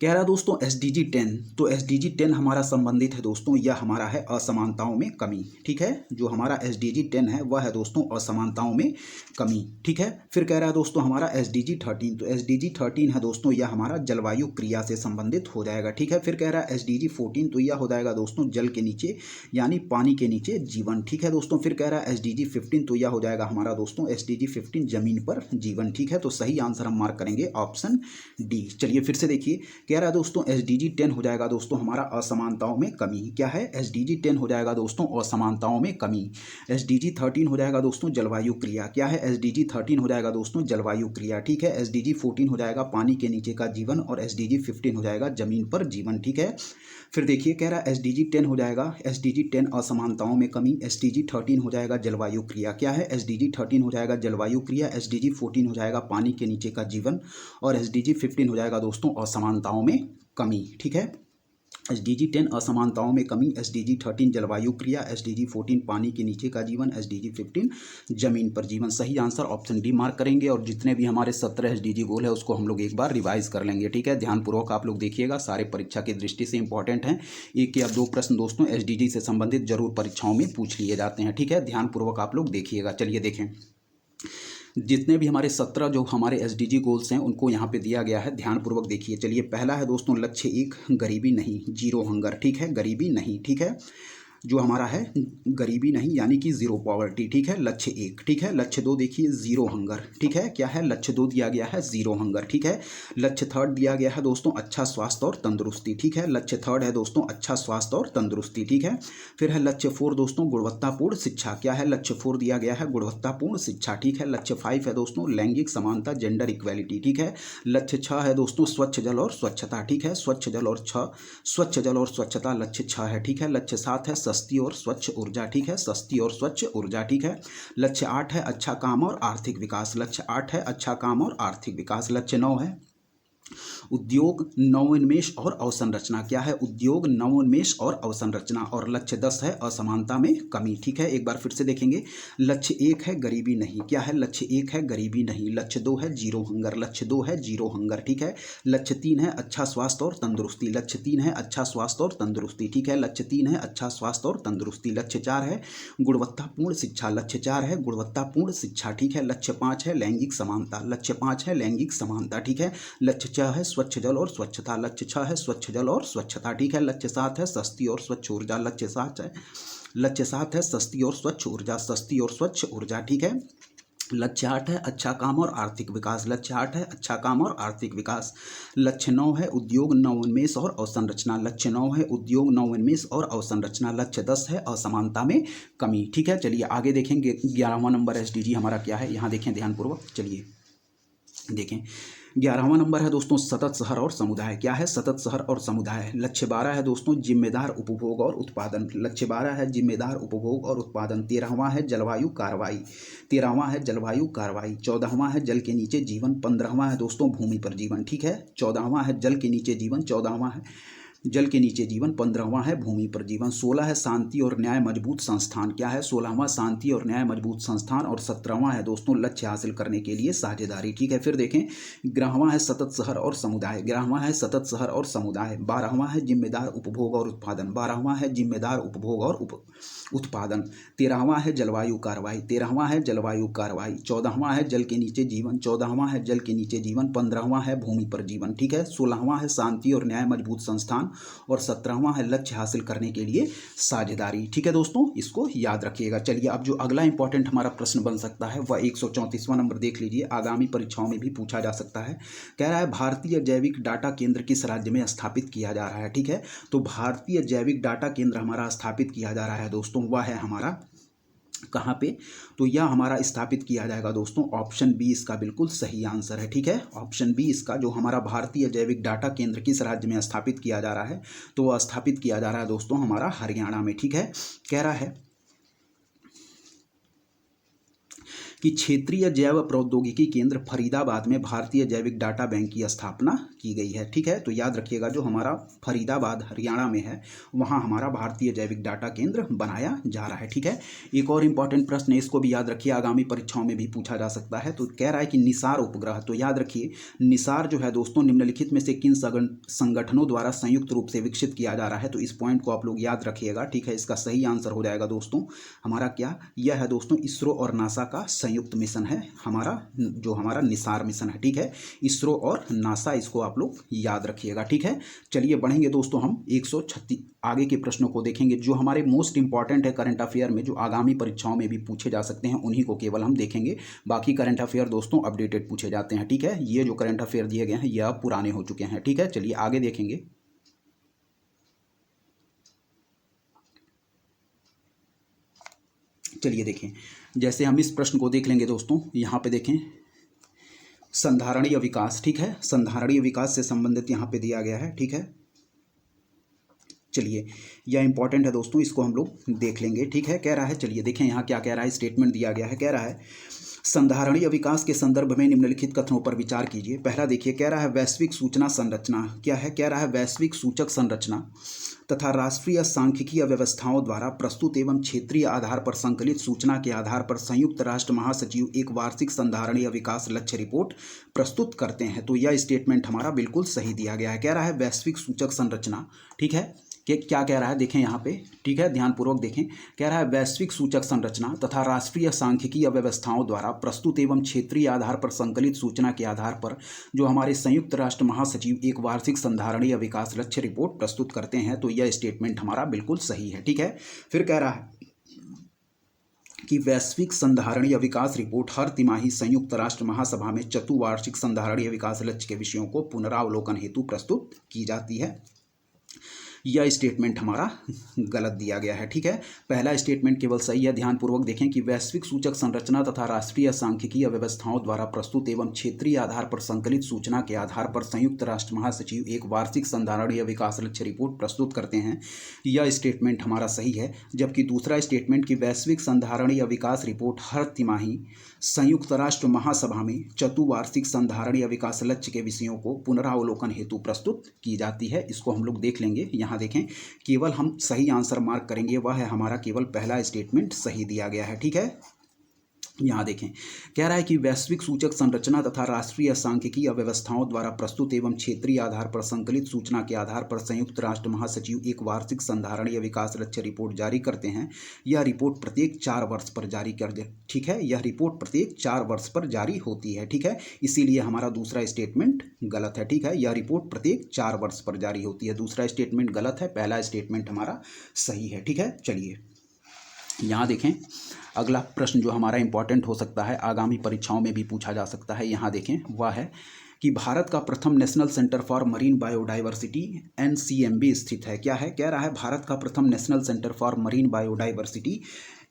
कह रहा है दोस्तों SDG 10, तो SDG 10 हमारा संबंधित है दोस्तों, यह हमारा है असमानताओं में कमी। ठीक है, जो हमारा SDG 10 है वह है दोस्तों असमानताओं में कमी। ठीक है, फिर कह रहा है दोस्तों हमारा SDG 13, तो SDG 13 है दोस्तों यह हमारा जलवायु क्रिया से संबंधित हो जाएगा। ठीक है, फिर कह रहा है SDG 14, तो यह हो जाएगा दोस्तों जल के नीचे यानी पानी के नीचे जीवन। ठीक है दोस्तों, फिर कह रहा है SDG 15, तो यह हो जाएगा हमारा दोस्तों SDG 15 जमीन पर जीवन। ठीक है, तो सही आंसर हम मार्क करेंगे ऑप्शन डी। चलिए फिर से देखिए, कह रहा है दोस्तों SDG 10 हो जाएगा दोस्तों हमारा असमानताओं में कमी। क्या है? SDG 10 हो जाएगा दोस्तों असमानताओं में कमी। SDG 13 हो जाएगा दोस्तों जलवायु क्रिया। क्या है? SDG 13 हो जाएगा दोस्तों जलवायु क्रिया। ठीक है, SDG 14 हो जाएगा पानी के नीचे का जीवन, और SDG 15 हो जाएगा जमीन पर जीवन। ठीक है, फिर देखिए कह रहा है SDG 10 हो जाएगा SDG 10 असमानताओं में कमी, SDG 13 हो जाएगा जलवायु क्रिया। क्या है? SDG 13 हो जाएगा जलवायु क्रिया, SDG 14 हो जाएगा पानी के नीचे का जीवन, और SDG 15 हो जाएगा दोस्तों असमानताओं में कमी। ठीक है, SDG 10 असमानताओं में कमी, SDG 13 जलवायु क्रिया, SDG 14 पानी के नीचे का जीवन, SDG 15 जमीन पर जीवन। सही आंसर ऑप्शन डी मार्क करेंगे, और जितने भी हमारे 17 SDG गोल है उसको हम लोग एक बार रिवाइज कर लेंगे। ठीक है, ध्यानपूर्वक आप लोग देखिएगा, सारे परीक्षा की दृष्टि से इंपॉर्टेंट हैं। एक या दो प्रश्न दोस्तों SDG से संबंधित जरूर परीक्षाओं में पूछ लिए जाते हैं। ठीक है, ध्यानपूर्वक आप लोग देखिएगा। चलिए देखें, जितने भी हमारे 17 जो हमारे SDG गोल्स हैं उनको यहाँ पे दिया गया है, ध्यानपूर्वक देखिए। चलिए, पहला है दोस्तों लक्ष्य 1 गरीबी नहीं, जीरो हंगर। ठीक है, गरीबी नहीं। ठीक है, जो हमारा है गरीबी नहीं यानी कि जीरो पॉवर्टी। ठीक है, लक्ष्य 1। ठीक है, लक्ष्य 2 देखिए जीरो हंगर। ठीक है, क्या है? लक्ष्य 2 दिया गया है जीरो हंगर। ठीक है, लक्ष्य 3 दिया गया है दोस्तों अच्छा स्वास्थ्य और तंदुरुस्ती। ठीक है, लक्ष्य 3 है दोस्तों अच्छा स्वास्थ्य और तंदुरुस्ती। ठीक है, फिर है लक्ष्य 4 दोस्तों गुणवत्तापूर्ण शिक्षा। क्या है? लक्ष्य 4 दिया गया है गुणवत्तापूर्ण शिक्षा। ठीक है, लक्ष्य 5 है दोस्तों लैंगिक समानता, जेंडर इक्वेलिटी। ठीक है, लक्ष्य 6 है दोस्तों स्वच्छ जल और स्वच्छता। ठीक है, स्वच्छ जल और स्वच्छता लक्ष्य 6 है। ठीक है, लक्ष्य 7 है सस्ती और स्वच्छ ऊर्जा। ठीक है, सस्ती और स्वच्छ ऊर्जा। ठीक है, लक्ष्य 8 है अच्छा काम और आर्थिक विकास। लक्ष्य 8 है अच्छा काम और आर्थिक विकास। लक्ष्य 9 है उद्योग नवोन्मेष और अवसंरचना। क्या है? उद्योग नवोन्मेष और अवसंरचना। और लक्ष्य 10 है असमानता में कमी। ठीक है, एक बार फिर से देखेंगे, लक्ष्य 1 है गरीबी नहीं। क्या है? लक्ष्य 1 है गरीबी नहीं। लक्ष्य 2 है जीरो हंगर। लक्ष्य 2 है जीरो हंगर। ठीक है, लक्ष्य 3 है अच्छा स्वास्थ्य और तंदुरुस्ती। लक्ष्य 3 है अच्छा स्वास्थ्य और तंदुरुस्ती। ठीक है, लक्ष्य 3 है अच्छा स्वास्थ्य और तंदुरुस्ती। लक्ष्य 4 है गुणवत्तापूर्ण शिक्षा। लक्ष्य 4 है गुणवत्तापूर्ण शिक्षा। ठीक है, लक्ष्य 5 है लैंगिक समानता। लक्ष्य 5 है लैंगिक समानता। ठीक है, लक्ष्य 6 है स्वच्छ जल और स्वच्छता। लक्ष्य 6 है स्वच्छ जल और स्वच्छता। ठीक है, लक्ष्य 7 है सस्ती और स्वच्छ ऊर्जा। लक्ष्य 7 है सस्ती और स्वच्छ ऊर्जा। सस्ती और स्वच्छ ऊर्जा। ठीक है, लक्ष्य 8 है अच्छा काम और आर्थिक विकास। लक्ष्य 8 है अच्छा काम और आर्थिक विकास। लक्ष्य 9 है उद्योग नवोन्मेष और अवसंरचना। लक्ष्य 9 है उद्योग नवोन्मेष और अवसंरचना। लक्ष्य 10 है असमानता में कमी। ठीक है, चलिए आगे देखेंगे। 11वां नंबर एसडीजी हमारा क्या है, यहाँ देखें ध्यानपूर्वक। चलिए देखें 11वां नंबर है दोस्तों सतत शहर और समुदाय। क्या है, सतत शहर और समुदाय। लक्ष्य 12 है दोस्तों जिम्मेदार उपभोग और उत्पादन। लक्ष्य 12 है जिम्मेदार उपभोग और उत्पादन। 13वां है जलवायु कार्रवाई। 13वां है जलवायु कार्रवाई। 14वां है जल के नीचे जीवन। 15वां है दोस्तों भूमि पर जीवन। ठीक है, 14वां है जल के नीचे जीवन। 14वां है जल के नीचे जीवन। 15वां है भूमि पर जीवन। 16 है शांति और न्याय मजबूत संस्थान। क्या है, 16वां शांति और न्याय मजबूत संस्थान। और 17वां है दोस्तों लक्ष्य हासिल करने के लिए साझेदारी। ठीक है, फिर देखें 11वां है सतत शहर और समुदाय। 11वां है सतत शहर और समुदाय। 12वां है जिम्मेदार उपभोग और उत्पादन। 12वां है जिम्मेदार उपभोग और उत्पादन। 13वां है जलवायु कार्रवाई। 13वां है जलवायु कार्रवाई। 14वां है जल के नीचे जीवन। 14वां है जल के नीचे जीवन। 15वां है भूमि पर जीवन। ठीक है, 16वां है शांति और न्याय मजबूत संस्थान। और 17वां है लक्ष्य हासिल करने के लिए साझेदारी। ठीक है दोस्तों, इसको याद रखिएगा। चलिए अब जो अगला इंपॉर्टेंट हमारा प्रश्न बन सकता है वह 134वां नंबर देख लीजिए, आगामी परीक्षाओं में भी पूछा जा सकता है। कह रहा है भारतीय जैविक डाटा केंद्र किस राज्य में स्थापित किया जा रहा है। ठीक है, तो भारतीय जैविक डाटा केंद्र हमारा स्थापित किया जा रहा है दोस्तों, वह है हमारा कहाँ पे, तो यह हमारा स्थापित किया जाएगा दोस्तों, ऑप्शन बी इसका बिल्कुल सही आंसर है। ठीक है, ऑप्शन बी इसका जो हमारा भारतीय जैविक डाटा केंद्र किस राज्य में स्थापित किया जा रहा है, तो वह स्थापित किया जा रहा है दोस्तों हमारा हरियाणा में। ठीक है, कह रहा है कि क्षेत्रीय जैव प्रौद्योगिकी केंद्र फरीदाबाद में भारतीय जैविक डाटा बैंक की स्थापना की गई है। ठीक है, तो याद रखिएगा जो हमारा फरीदाबाद हरियाणा में है वहाँ हमारा भारतीय जैविक डाटा केंद्र बनाया जा रहा है। ठीक है, एक और इंपॉर्टेंट प्रश्न है, इसको भी याद रखिए, आगामी परीक्षाओं में भी पूछा जा सकता है। तो कह रहा है कि निसार उपग्रह, तो याद रखिए निसार जो है दोस्तों निम्नलिखित में से किन संगठनों द्वारा संयुक्त रूप से विकसित किया जा रहा है, तो इस पॉइंट को आप लोग याद रखिएगा। ठीक है, इसका सही आंसर हो जाएगा दोस्तों हमारा क्या, यह है दोस्तों इसरो और नासा का संयुक्त मिशन है हमारा, जो हमारा निसार मिशन है। ठीक है, इसरो और नासा, इसको आप लोग याद रखिएगा। ठीक है, चलिए बढ़ेंगे दोस्तों, हम 136 आगे के प्रश्नों को देखेंगे जो हमारे मोस्ट इंपॉर्टेंट है करंट अफेयर में, जो आगामी परीक्षाओं में भी पूछे जा सकते हैं, उन्हीं को केवल हम देखेंगे। बाकी करंट अफेयर दोस्तों अपडेटेड पूछे जाते हैं। ठीक है, ये जो करंट अफेयर दिए गए हैं ये अब पुराने हो चुके हैं। ठीक है, चलिए आगे देखेंगे। चलिए देखें, जैसे हम इस प्रश्न को देख लेंगे दोस्तों, यहाँ पे देखें संधारणीय विकास। ठीक है, संधारणीय विकास से संबंधित यहाँ पे दिया गया है। ठीक है, चलिए यह इंपॉर्टेंट है दोस्तों, इसको हम लोग देख लेंगे। ठीक है, कह रहा है, चलिए देखें यहाँ क्या कह रहा है, स्टेटमेंट दिया गया है। कह रहा है संधारणीय विकास के संदर्भ में निम्नलिखित कथनों पर विचार कीजिए। पहला देखिए, कह रहा है वैश्विक सूचना संरचना। क्या है, कह रहा है वैश्विक सूचक संरचना तथा राष्ट्रीय सांख्यिकीय व्यवस्थाओं द्वारा प्रस्तुत एवं क्षेत्रीय आधार पर संकलित सूचना के आधार पर संयुक्त राष्ट्र महासचिव एक वार्षिक संधारणीय विकास लक्ष्य रिपोर्ट प्रस्तुत करते हैं। तो यह स्टेटमेंट हमारा बिल्कुल सही दिया गया है। कह रहा है वैश्विक सूचक संरचना। ठीक है, कि क्या कह रहा है देखें यहाँ पे। ठीक है, ध्यानपूर्वक देखें, कह रहा है वैश्विक सूचक संरचना तथा राष्ट्रीय सांख्यिकीय व्यवस्थाओं द्वारा प्रस्तुत एवं क्षेत्रीय आधार पर संकलित सूचना के आधार पर जो हमारे संयुक्त राष्ट्र महासचिव एक वार्षिक संधारणीय विकास लक्ष्य रिपोर्ट प्रस्तुत करते हैं। तो यह स्टेटमेंट हमारा बिल्कुल सही है। ठीक है, फिर कह रहा है कि वैश्विक संधारणीय विकास रिपोर्ट हर तिमाही संयुक्त राष्ट्र महासभा में चतुर्वार्षिक संधारणीय विकास लक्ष्य के विषयों को पुनरावलोकन हेतु प्रस्तुत की जाती है। यह स्टेटमेंट हमारा गलत दिया गया है। ठीक है, पहला स्टेटमेंट केवल सही है। ध्यानपूर्वक देखें कि वैश्विक सूचक संरचना तथा राष्ट्रीय सांख्यिकीय व्यवस्थाओं द्वारा प्रस्तुत एवं क्षेत्रीय आधार पर संकलित सूचना के आधार पर संयुक्त राष्ट्र महासचिव एक वार्षिक संधारणीय विकास लक्ष्य रिपोर्ट प्रस्तुत करते हैं। यह स्टेटमेंट हमारा सही है। जबकि दूसरा स्टेटमेंट की वैश्विक संधारणीय विकास रिपोर्ट हर तिमाही संयुक्त राष्ट्र महासभा में चतुर्वार्षिक संधारणीय विकास लक्ष्य के विषयों को पुनरावलोकन हेतु प्रस्तुत की जाती है। इसको हम लोग देख लेंगे। यहाँ देखें, केवल हम सही आंसर मार्क करेंगे, वह है हमारा केवल पहला स्टेटमेंट सही दिया गया है। ठीक है, यहाँ देखें, कह रहा है कि वैश्विक सूचक संरचना तथा राष्ट्रीय सांख्यिकीय व्यवस्थाओं द्वारा प्रस्तुत एवं क्षेत्रीय आधार पर संकलित सूचना के आधार पर संयुक्त राष्ट्र महासचिव एक वार्षिक संधारणीय विकास लक्ष्य रिपोर्ट जारी करते हैं। यह रिपोर्ट प्रत्येक 4 वर्ष पर जारी कर दे। ठीक है, यह रिपोर्ट प्रत्येक 4 वर्ष पर जारी होती है। ठीक है, इसीलिए हमारा दूसरा स्टेटमेंट गलत है। ठीक है, यह रिपोर्ट प्रत्येक 4 वर्ष पर जारी होती है। दूसरा स्टेटमेंट गलत है, पहला स्टेटमेंट हमारा सही है। ठीक है, चलिए यहाँ देखें, अगला प्रश्न जो हमारा इंपॉर्टेंट हो सकता है, आगामी परीक्षाओं में भी पूछा जा सकता है, यहाँ देखें वह है कि भारत का प्रथम national centre for marine biodiversity NCMB स्थित है। क्या है? कह रहा है भारत का प्रथम national centre for marine biodiversity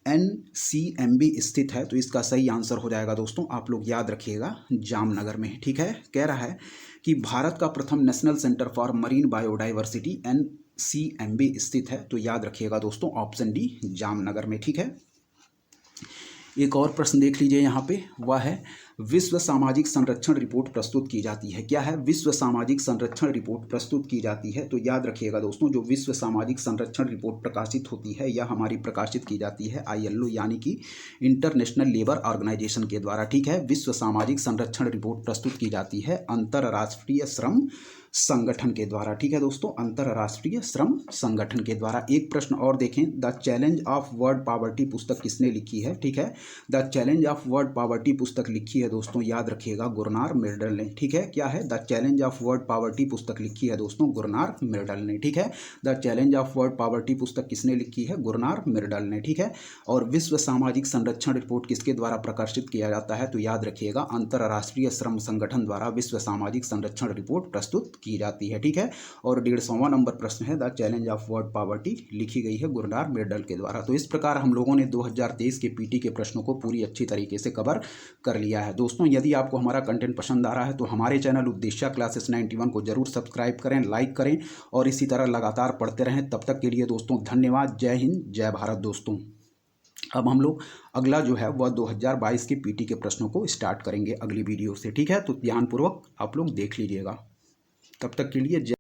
NCMB स्थित है। तो इसका सही आंसर हो जाएगा दोस्तों, आप लोग याद रखिएगा, जामनगर में। ठीक है, कह रहा है कि भारत का प्रथम national centre for marine biodiversity NCMB स्थित है। तो याद रखिएगा दोस्तों, ऑप्शन डी जामनगर में। ठीक है, एक और प्रश्न देख लीजिए यहाँ पे, वह है विश्व सामाजिक संरक्षण रिपोर्ट प्रस्तुत की जाती है। क्या है? विश्व सामाजिक संरक्षण रिपोर्ट प्रस्तुत की जाती है। तो याद रखिएगा दोस्तों, जो विश्व सामाजिक संरक्षण रिपोर्ट प्रकाशित होती है, यह हमारी प्रकाशित की जाती है ILO यानी कि इंटरनेशनल लेबर ऑर्गेनाइजेशन के द्वारा। ठीक है, विश्व सामाजिक संरक्षण रिपोर्ट प्रस्तुत की जाती है अंतर्राष्ट्रीय श्रम संगठन के द्वारा। ठीक है दोस्तों, अंतर्राष्ट्रीय श्रम संगठन के द्वारा। एक प्रश्न और देखें, the challenge of world poverty पुस्तक किसने लिखी है? ठीक है, the challenge of world poverty पुस्तक लिखी है दोस्तों, याद रखिएगा, गुरनार मिर्डल ने। ठीक है, क्या है? The challenge of world poverty पुस्तक लिखी है दोस्तों, गुरनार मिर्डल ने। ठीक है, the challenge of world poverty पुस्तक किसने लिखी है? गुरनार मिर्डल ने। ठीक है, और विश्व सामाजिक संरक्षण रिपोर्ट किसके द्वारा प्रकाशित किया जाता है? तो याद रखिएगा, अंतर्राष्ट्रीय श्रम संगठन द्वारा विश्व सामाजिक संरक्षण रिपोर्ट प्रस्तुत की जाती है। ठीक है, और 150वां नंबर प्रश्न है, the challenge of world poverty लिखी गई है गुरनार मिर्डल के द्वारा। तो इस प्रकार हम लोगों ने 2023 के PT के प्रश्नों को पूरी अच्छी तरीके से कवर कर लिया है। दोस्तों, यदि आपको हमारा कंटेंट पसंद आ रहा है तो हमारे चैनल उद्देश्य क्लासेस 91 को जरूर सब्सक्राइब करें, लाइक करें और इसी तरह लगातार पढ़ते रहें। तब तक के लिए दोस्तों धन्यवाद। जय हिंद, जय भारत। दोस्तों, अब हम लोग अगला जो है वह 2022 के PT के प्रश्नों को स्टार्ट करेंगे अगली वीडियो से। ठीक है, तो ध्यानपूर्वक आप लोग देख लीजिएगा। तब तक के लिए जय